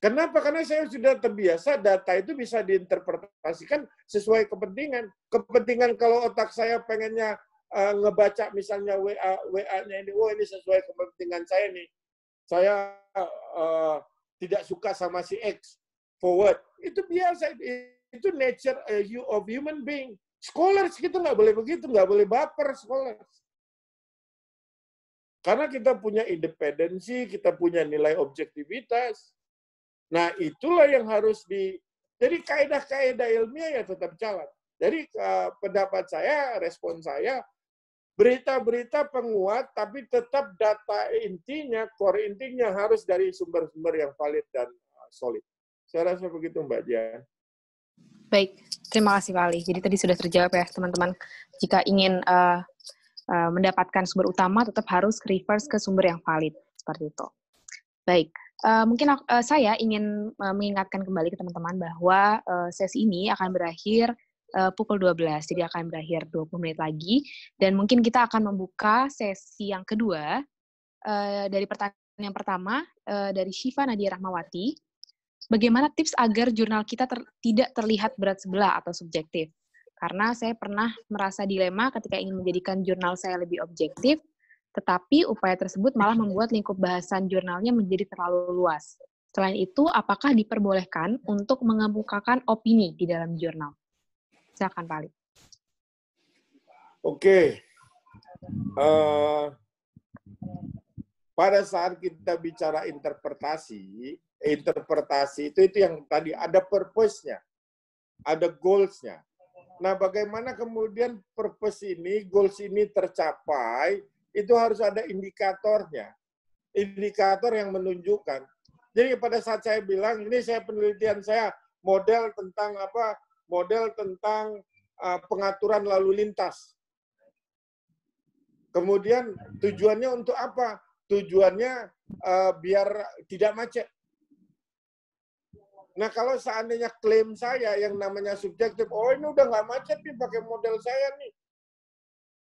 [SPEAKER 3] Kenapa? Karena saya sudah terbiasa data itu bisa diinterpretasikan sesuai kepentingan. Kepentingan kalau otak saya pengennya ngebaca misalnya WA-nya ini, oh ini sesuai kepentingan saya nih. Saya tidak suka sama si X, forward. Itu biasa, itu nature of human being. Scholars gitu nggak boleh begitu, nggak boleh baper scholars. Karena kita punya independensi, kita punya nilai objektivitas. Nah, itulah yang harus jadi kaidah-kaidah ilmiah ya tetap jalan. Jadi pendapat saya, respon saya, berita-berita penguat, tapi tetap data intinya, core intinya harus dari sumber-sumber yang valid dan solid. Saya rasa begitu, Mbak Dian.
[SPEAKER 1] Baik, terima kasih Pak Ali. Jadi tadi sudah terjawab ya teman-teman. Jika ingin mendapatkan sumber utama, tetap harus reverse ke sumber yang valid. Seperti itu. Baik, mungkin saya ingin mengingatkan kembali ke teman-teman bahwa sesi ini akan berakhir pukul 12, jadi akan berakhir 20 menit lagi, dan mungkin kita akan membuka sesi yang kedua dari pertanyaan yang pertama dari Syifa Nadia Rahmawati. Bagaimana tips agar jurnal kita tidak terlihat berat sebelah atau subjektif? Karena saya pernah merasa dilema ketika ingin menjadikan jurnal saya lebih objektif, tetapi upaya tersebut malah membuat lingkup bahasan jurnalnya menjadi terlalu luas. Selain itu, apakah diperbolehkan untuk mengemukakan opini di dalam jurnal? Silakan, Pak Ali.
[SPEAKER 3] Oke. Pada saat kita bicara interpretasi itu yang tadi ada purpose-nya, ada goals-nya. Nah, bagaimana kemudian purpose ini, goals ini tercapai, itu harus ada indikatornya. Indikator yang menunjukkan. Jadi pada saat saya bilang, ini saya penelitian saya, model tentang apa? Model tentang pengaturan lalu lintas. Kemudian tujuannya untuk apa? Tujuannya biar tidak macet. Nah, kalau seandainya klaim saya yang namanya subjektif, oh ini udah nggak macet nih pakai model saya nih.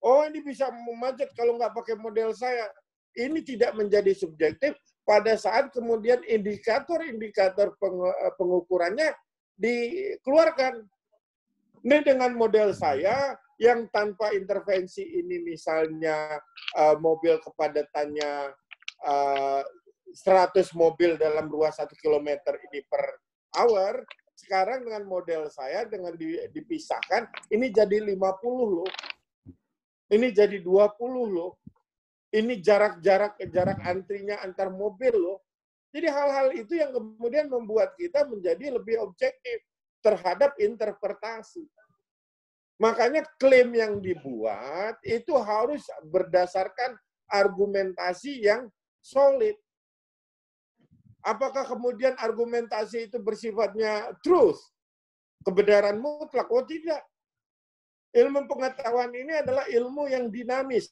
[SPEAKER 3] Oh ini bisa macet kalau nggak pakai model saya. Ini tidak menjadi subjektif pada saat kemudian indikator-indikator pengukurannya dikeluarkan. Ini dengan model saya yang tanpa intervensi ini misalnya mobil kepadatannya 100 mobil dalam ruas 1 km ini per hour, sekarang dengan model saya dengan dipisahkan ini jadi 50 loh. Ini jadi 20 loh. Ini jarak antrinya antar mobil loh. Jadi hal-hal itu yang kemudian membuat kita menjadi lebih objektif terhadap interpretasi. Makanya klaim yang dibuat itu harus berdasarkan argumentasi yang solid. Apakah kemudian argumentasi itu bersifatnya truth, kebenaran mutlak? Oh tidak. Ilmu pengetahuan ini adalah ilmu yang dinamis.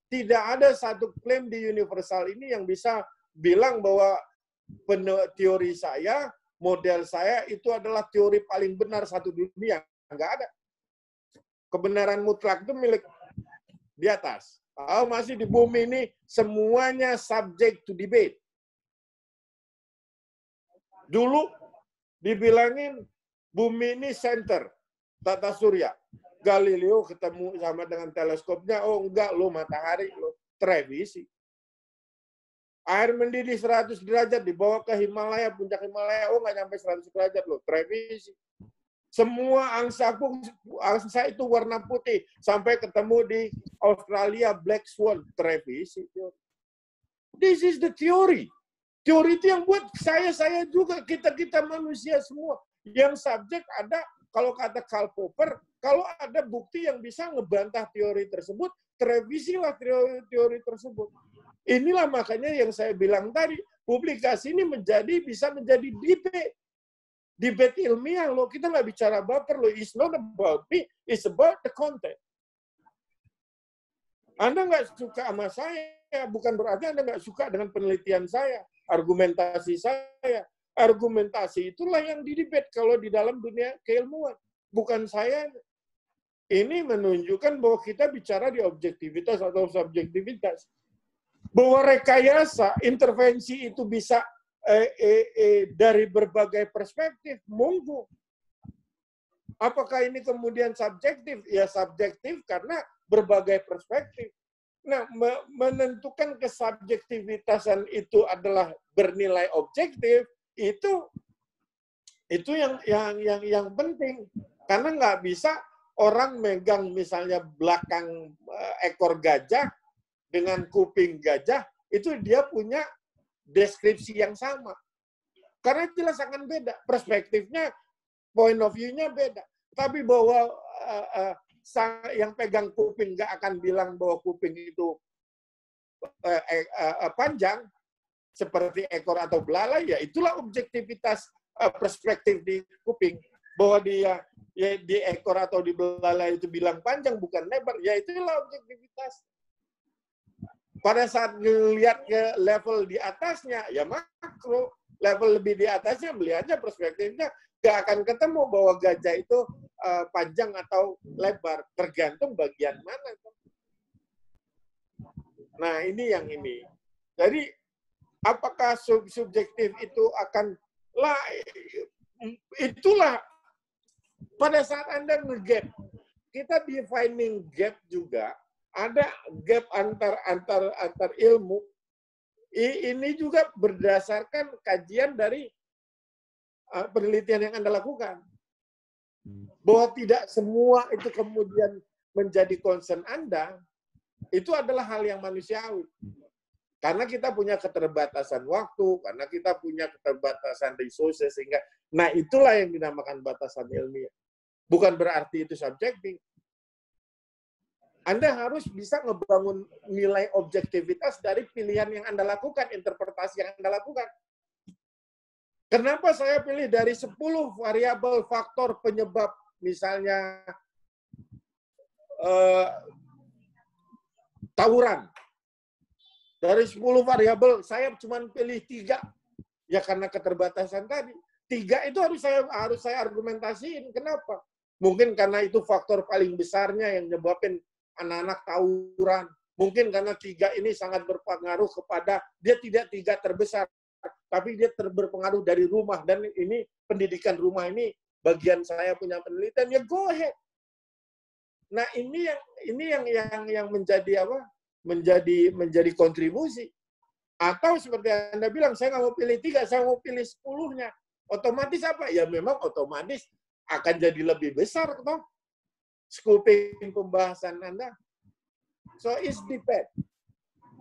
[SPEAKER 3] Tidak ada satu klaim di universal ini yang bisa bilang bahwa teori saya, model saya itu adalah teori paling benar satu dunia. Enggak ada. Kebenaran mutlak itu milik di atas. Kalau masih di bumi ini semuanya subject to debate. Dulu dibilangin bumi ini center, tata surya. Galileo ketemu sama dengan teleskopnya, oh enggak, lo matahari, lo revisi. Air mendidih 100 derajat dibawa ke Himalaya, puncak Himalaya, oh enggak sampai 100 derajat, lo revisi. Semua angsa itu warna putih, sampai ketemu di Australia Black Swan, revisi. This is the theory. Teori itu yang buat saya juga, kita manusia semua. Yang subjek ada, kalau kata Karl Popper, kalau ada bukti yang bisa ngebantah teori tersebut, terevisilah teori tersebut. Inilah makanya yang saya bilang tadi, publikasi ini bisa menjadi debate ilmiah loh. Kita nggak bicara baper loh. It's not about me, it's about the content. Anda nggak suka sama saya, bukan berarti Anda nggak suka dengan penelitian saya, argumentasi saya. Argumentasi itulah yang didebat kalau di dalam dunia keilmuan. Bukan saya. Ini menunjukkan bahwa kita bicara di objektivitas atau subjektivitas. Bahwa rekayasa, intervensi itu bisa dari berbagai perspektif, monggo. Apakah ini kemudian subjektif? Ya subjektif karena berbagai perspektif. Nah, menentukan kesubjektivitasan itu adalah bernilai objektif, itu yang penting. Karena nggak bisa orang megang misalnya belakang ekor gajah dengan kuping gajah, itu dia punya deskripsi yang sama. Karena jelas akan beda. Perspektifnya, point of view-nya beda. Tapi bahwa yang pegang kuping nggak akan bilang bahwa kuping itu panjang, seperti ekor atau belalai, ya itulah objektivitas perspektif di kuping. Bahwa dia ya, di ekor atau di belalai itu bilang panjang, bukan lebar, ya itulah objektivitas. Pada saat melihat ke level di atasnya, ya makro. Level lebih di atasnya, melihatnya perspektifnya, nggak akan ketemu bahwa gajah itu panjang atau lebar. Tergantung bagian mana. Nah, ini yang ini. Jadi, apakah subjektif itu akan... Lah, itulah pada saat Anda nge-gap, kita defining gap juga, ada gap antar ilmu. Ini juga berdasarkan kajian dari penelitian yang Anda lakukan. Bahwa tidak semua itu kemudian menjadi concern Anda, itu adalah hal yang manusiawi. Karena kita punya keterbatasan waktu, karena kita punya keterbatasan resources, sehingga, nah itulah yang dinamakan batasan ilmiah. Bukan berarti itu subjektif. Anda harus bisa ngebangun nilai objektivitas dari pilihan yang Anda lakukan, interpretasi yang Anda lakukan. Kenapa saya pilih dari 10 variabel faktor penyebab, misalnya tawuran. Dari 10 variabel, saya cuma pilih 3. Ya karena keterbatasan tadi. 3 itu harus saya argumentasiin. Kenapa? Mungkin karena itu faktor paling besarnya yang nyebabin anak-anak tawuran. Mungkin karena 3 ini sangat berpengaruh kepada, dia tidak 3 terbesar, tapi dia berpengaruh dari rumah. Dan ini pendidikan rumah ini, bagian saya punya penelitian, ya go ahead. Nah ini yang menjadi apa? Menjadi kontribusi. Atau seperti Anda bilang, saya nggak mau pilih 3, saya mau pilih 10-nya. Otomatis apa? Ya memang otomatis akan jadi lebih besar, toh, scoping pembahasan Anda. So it's depend.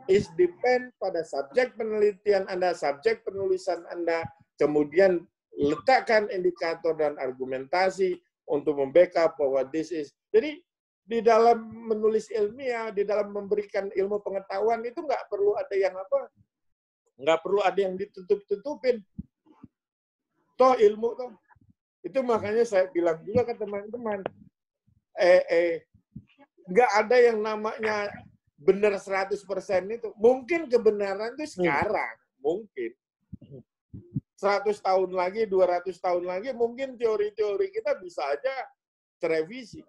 [SPEAKER 3] It's depend pada subjek penelitian Anda, subjek penulisan Anda, kemudian letakkan indikator dan argumentasi untuk membackup bahwa this is. Jadi di dalam menulis ilmiah, di dalam memberikan ilmu pengetahuan itu nggak perlu ada yang apa, nggak perlu ada yang ditutup-tutupin. Toh ilmu toh. Itu makanya saya bilang juga ke teman-teman, nggak ada yang namanya benar 100% itu. Mungkin kebenaran itu sekarang, mungkin 100 tahun lagi, 200 tahun lagi, mungkin teori-teori kita bisa aja terevisi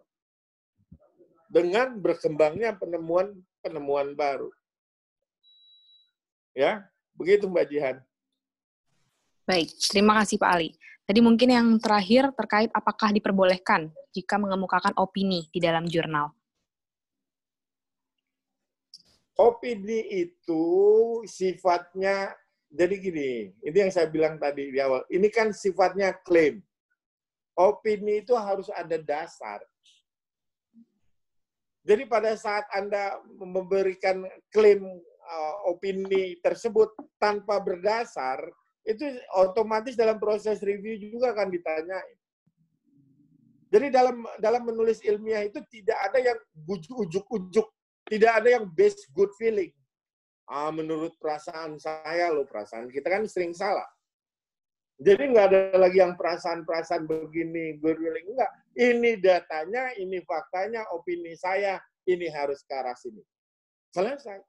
[SPEAKER 3] dengan berkembangnya penemuan baru. Ya, begitu Mbak Jihan.
[SPEAKER 1] Baik, terima kasih Pak Ali. Tadi mungkin yang terakhir terkait apakah diperbolehkan jika mengemukakan opini di dalam jurnal.
[SPEAKER 3] Opini itu sifatnya, jadi gini, ini yang saya bilang tadi di awal, ini kan sifatnya klaim. Opini itu harus ada dasar. Jadi pada saat Anda memberikan klaim opini tersebut tanpa berdasar, itu otomatis dalam proses review juga akan ditanyain. Jadi dalam menulis ilmiah itu tidak ada yang ujuk-ujuk, tidak ada yang based good feeling. Menurut perasaan saya loh, perasaan kita kan sering salah. Jadi nggak ada lagi yang perasaan-perasaan begini, good feeling. Enggak. Ini datanya, ini faktanya, opini saya, ini harus ke arah sini. Selesai.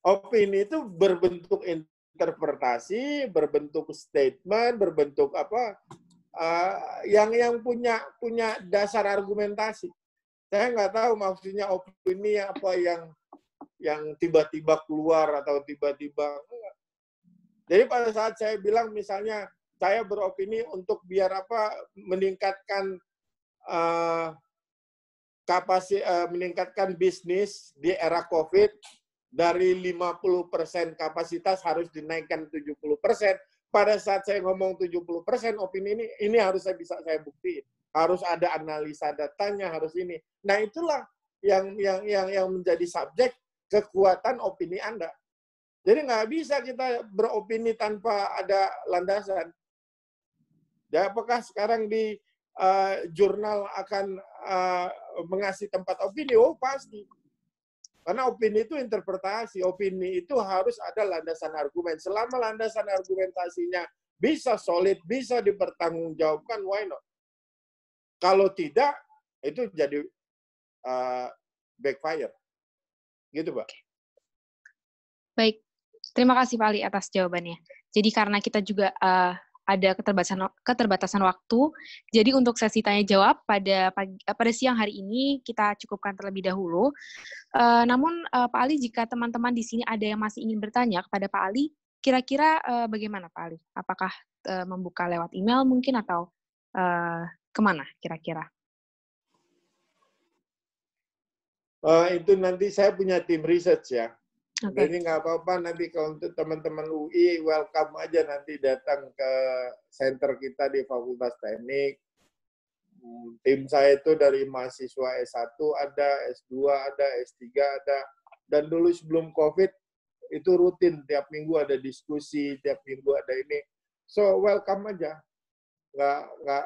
[SPEAKER 3] Opini itu berbentuk interpretasi, berbentuk statement, berbentuk apa, yang punya dasar argumentasi. Saya nggak tahu maksudnya opini apa yang tiba-tiba keluar atau tiba-tiba enggak. Jadi pada saat saya bilang misalnya saya beropini untuk biar apa meningkatkan meningkatkan bisnis di era COVID dari 50% kapasitas harus dinaikkan 70%. Pada saat saya ngomong 70%, opini ini harus saya buktiin. Harus ada analisa datanya, harus ini. Nah, itulah yang menjadi subjek kekuatan opini Anda. Jadi nggak bisa kita beropini tanpa ada landasan. Ya, apakah sekarang di jurnal akan mengasih tempat opini? Oh, pasti. Karena opini itu interpretasi. Opini itu harus ada landasan argumen. Selama landasan argumentasinya bisa solid, bisa dipertanggungjawabkan, why not? Kalau tidak, itu jadi backfire. Gitu, Pak.
[SPEAKER 1] Baik, terima kasih Pak Ali atas jawabannya. Jadi karena kita juga ada keterbatasan waktu, jadi untuk sesi tanya jawab pada siang hari ini kita cukupkan terlebih dahulu. Namun Pak Ali, jika teman-teman di sini ada yang masih ingin bertanya kepada Pak Ali, kira-kira bagaimana Pak Ali? Apakah membuka lewat email mungkin atau kemana kira-kira?
[SPEAKER 3] Itu nanti saya punya tim research ya.
[SPEAKER 1] Okay.
[SPEAKER 3] Jadi nggak apa-apa nanti kalau untuk teman-teman UI, welcome aja nanti datang ke center kita di Fakultas Teknik. Tim saya itu dari mahasiswa S1 ada, S2 ada, S3 ada. Dan dulu sebelum COVID itu rutin, tiap minggu ada diskusi, tiap minggu ada ini. So, welcome aja. Nggak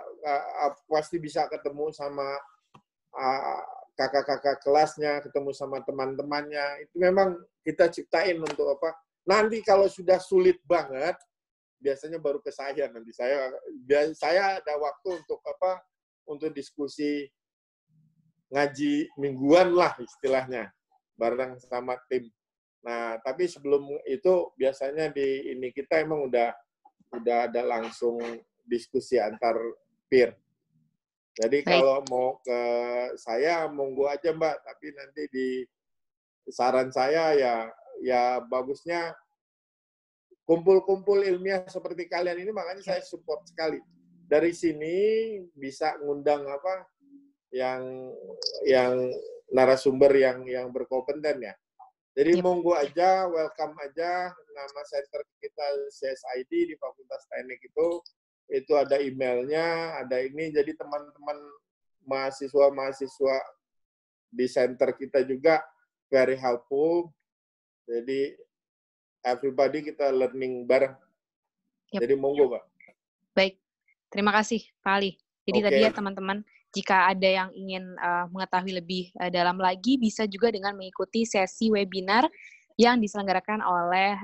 [SPEAKER 3] pasti bisa ketemu sama kakak-kakak kelasnya, ketemu sama teman-temannya. Itu memang kita ciptain untuk apa? Nanti kalau sudah sulit banget, biasanya baru ke saya. Nanti saya ada waktu untuk apa? Untuk diskusi ngaji mingguan lah istilahnya, bareng sama tim. Nah, tapi sebelum itu biasanya di ini kita emang udah ada langsung diskusi antar peer. Jadi kalau mau ke saya, monggo aja Mbak, tapi nanti di saran saya ya bagusnya kumpul-kumpul ilmiah seperti kalian ini, makanya saya support sekali. Dari sini bisa ngundang apa yang narasumber yang berkompeten ya. Jadi monggo aja, welcome aja. Nama center kita CSID di Fakultas Teknik itu ada emailnya, ada ini. Jadi teman-teman mahasiswa di center kita juga very helpful. Jadi everybody kita learning bareng. Jadi monggo, Pak.
[SPEAKER 1] Baik, terima kasih Pak Ali. Jadi tadi ya teman-teman, jika ada yang ingin mengetahui lebih dalam lagi, bisa juga dengan mengikuti sesi webinar yang diselenggarakan oleh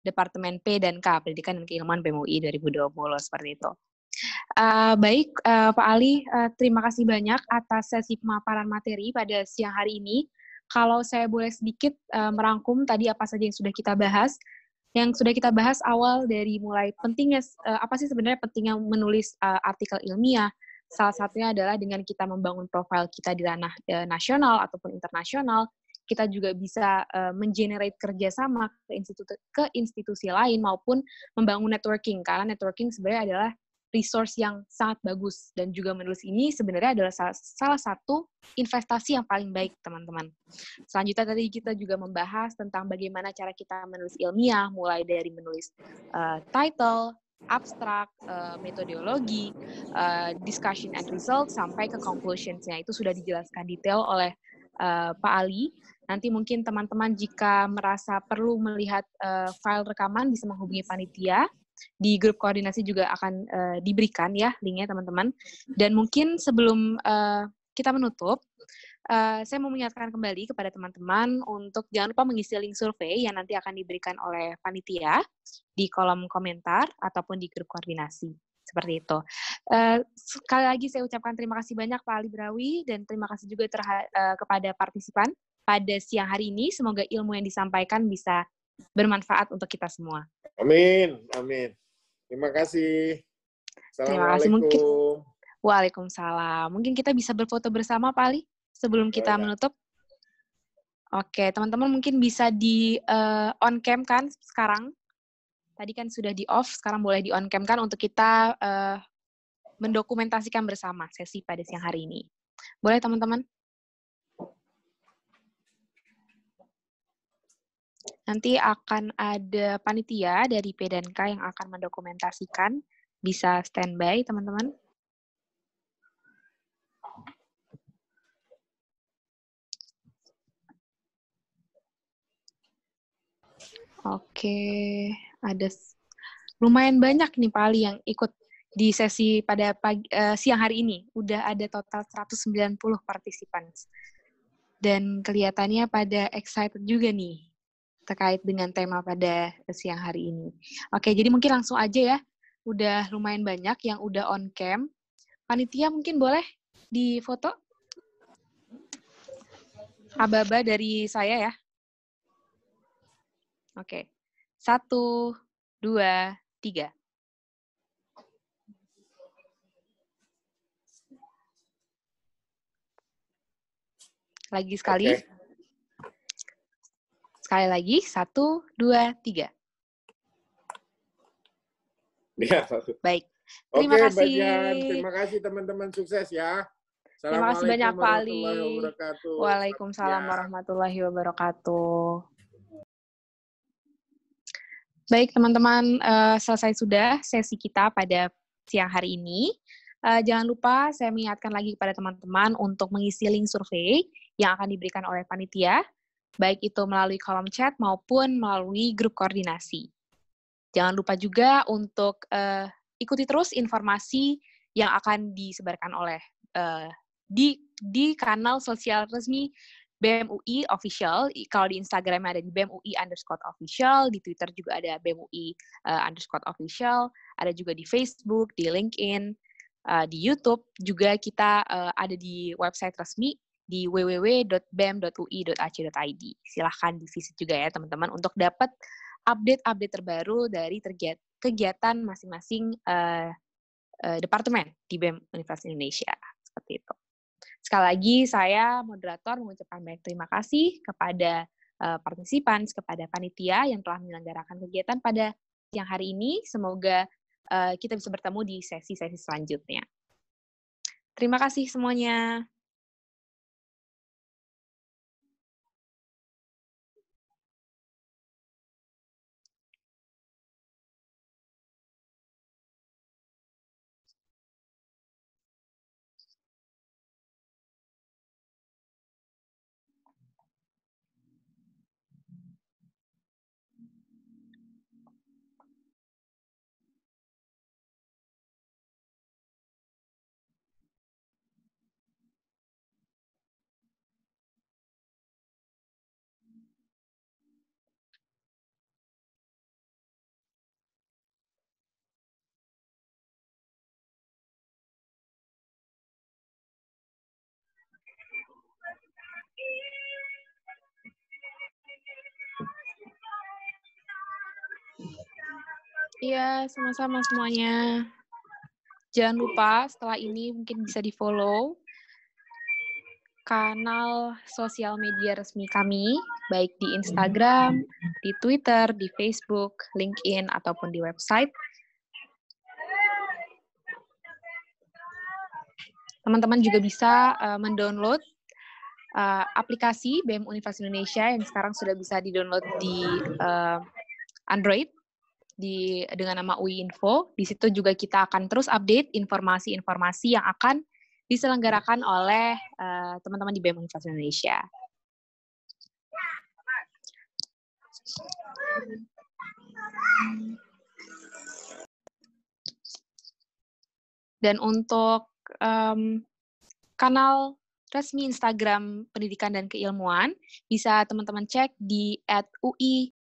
[SPEAKER 1] Departemen P dan K, Pendidikan dan Keilmuan BEM UI 2020, seperti itu. Baik, Pak Ali, terima kasih banyak atas sesi pemaparan materi pada siang hari ini. Kalau saya boleh sedikit merangkum tadi apa saja yang sudah kita bahas. Yang sudah kita bahas awal dari mulai pentingnya, apa sih sebenarnya pentingnya menulis artikel ilmiah. Salah satunya adalah dengan kita membangun profil kita di ranah nasional ataupun internasional, kita juga bisa mengenerate kerjasama ke institusi lain maupun membangun networking, karena networking sebenarnya adalah resource yang sangat bagus, dan juga menulis ini sebenarnya adalah salah satu investasi yang paling baik, teman-teman. Selanjutnya tadi kita juga membahas tentang bagaimana cara kita menulis ilmiah, mulai dari menulis title, abstrak, metodologi, discussion and result, sampai ke conclusions-nya. Itu sudah dijelaskan detail oleh Pak Ali. Nanti mungkin teman-teman jika merasa perlu melihat file rekaman bisa menghubungi panitia. Di grup koordinasi juga akan diberikan ya linknya teman-teman. Dan mungkin sebelum kita menutup, saya mau mengingatkan kembali kepada teman-teman untuk jangan lupa mengisi link survei yang nanti akan diberikan oleh panitia di kolom komentar ataupun di grup koordinasi. Seperti itu. Sekali lagi saya ucapkan terima kasih banyak Pak Ali Brawi, dan terima kasih juga kepada partisipan pada siang hari ini. Semoga ilmu yang disampaikan bisa bermanfaat untuk kita semua.
[SPEAKER 3] Amin, amin. Terima kasih. Assalamualaikum.
[SPEAKER 1] Waalaikumsalam. Mungkin kita bisa berfoto bersama Pak Ali sebelum kita menutup. Oke, teman-teman mungkin bisa di on cam kan sekarang. Tadi kan sudah di off, sekarang boleh di on cam kan untuk kita mendokumentasikan bersama sesi pada siang hari ini. Boleh teman-teman? Nanti akan ada panitia dari P dan K yang akan mendokumentasikan. Bisa standby, teman-teman. Oke, ada lumayan banyak nih Pak Ali yang ikut di sesi pada siang hari ini. Udah ada total 190 partisipan. Dan kelihatannya pada excited juga nih terkait dengan tema pada siang hari ini. Oke, jadi mungkin langsung aja ya. Udah lumayan banyak yang udah on cam. Panitia mungkin boleh difoto? Aba-aba dari saya ya. Oke. 1, 2, 3. Lagi sekali.
[SPEAKER 3] Oke.
[SPEAKER 1] Sekali lagi. 1, 2, 3.
[SPEAKER 3] Ya.
[SPEAKER 1] Baik.
[SPEAKER 3] Oke,
[SPEAKER 1] Terima kasih.
[SPEAKER 3] Mbak Jihan. Terima kasih teman-teman, sukses ya.
[SPEAKER 1] Terima kasih banyak,
[SPEAKER 3] Assalamualaikum
[SPEAKER 1] Pak Ali.
[SPEAKER 3] warahmatullahi wabarakatuh.
[SPEAKER 1] Waalaikumsalam warahmatullahi wabarakatuh. Baik, teman-teman, selesai sudah sesi kita pada siang hari ini. Jangan lupa saya mengingatkan lagi kepada teman-teman untuk mengisi link survei yang akan diberikan oleh panitia, baik itu melalui kolom chat maupun melalui grup koordinasi. Jangan lupa juga untuk ikuti terus informasi yang akan disebarkan oleh di kanal sosial resmi BEM UI Official. Kalau di Instagram ada di BEM UI_official, di Twitter juga ada BEM UI_official, ada juga di Facebook, di LinkedIn, di YouTube, juga kita ada di website resmi di www.bem.ui.ac.id. Silahkan di-visit juga ya teman-teman untuk dapat update-update terbaru dari kegiatan masing-masing departemen di BEM Universitas Indonesia. Seperti itu. Sekali lagi, saya moderator mengucapkan banyak terima kasih kepada partisipan, kepada panitia yang telah menyelenggarakan kegiatan pada siang hari ini. Semoga kita bisa bertemu di sesi-sesi selanjutnya. Terima kasih semuanya. Iya, sama-sama semuanya. Jangan lupa setelah ini mungkin bisa di-follow kanal sosial media resmi kami, baik di Instagram, di Twitter, di Facebook, LinkedIn, ataupun di website. Teman-teman juga bisa mendownload aplikasi BEM Universitas Indonesia yang sekarang sudah bisa di-download di Android dengan nama UI Info. Di situ juga kita akan terus update informasi-informasi yang akan diselenggarakan oleh teman-teman di BEM Universitas Indonesia. Dan untuk kanal resmi Instagram Pendidikan dan Keilmuan, bisa teman-teman cek di @ui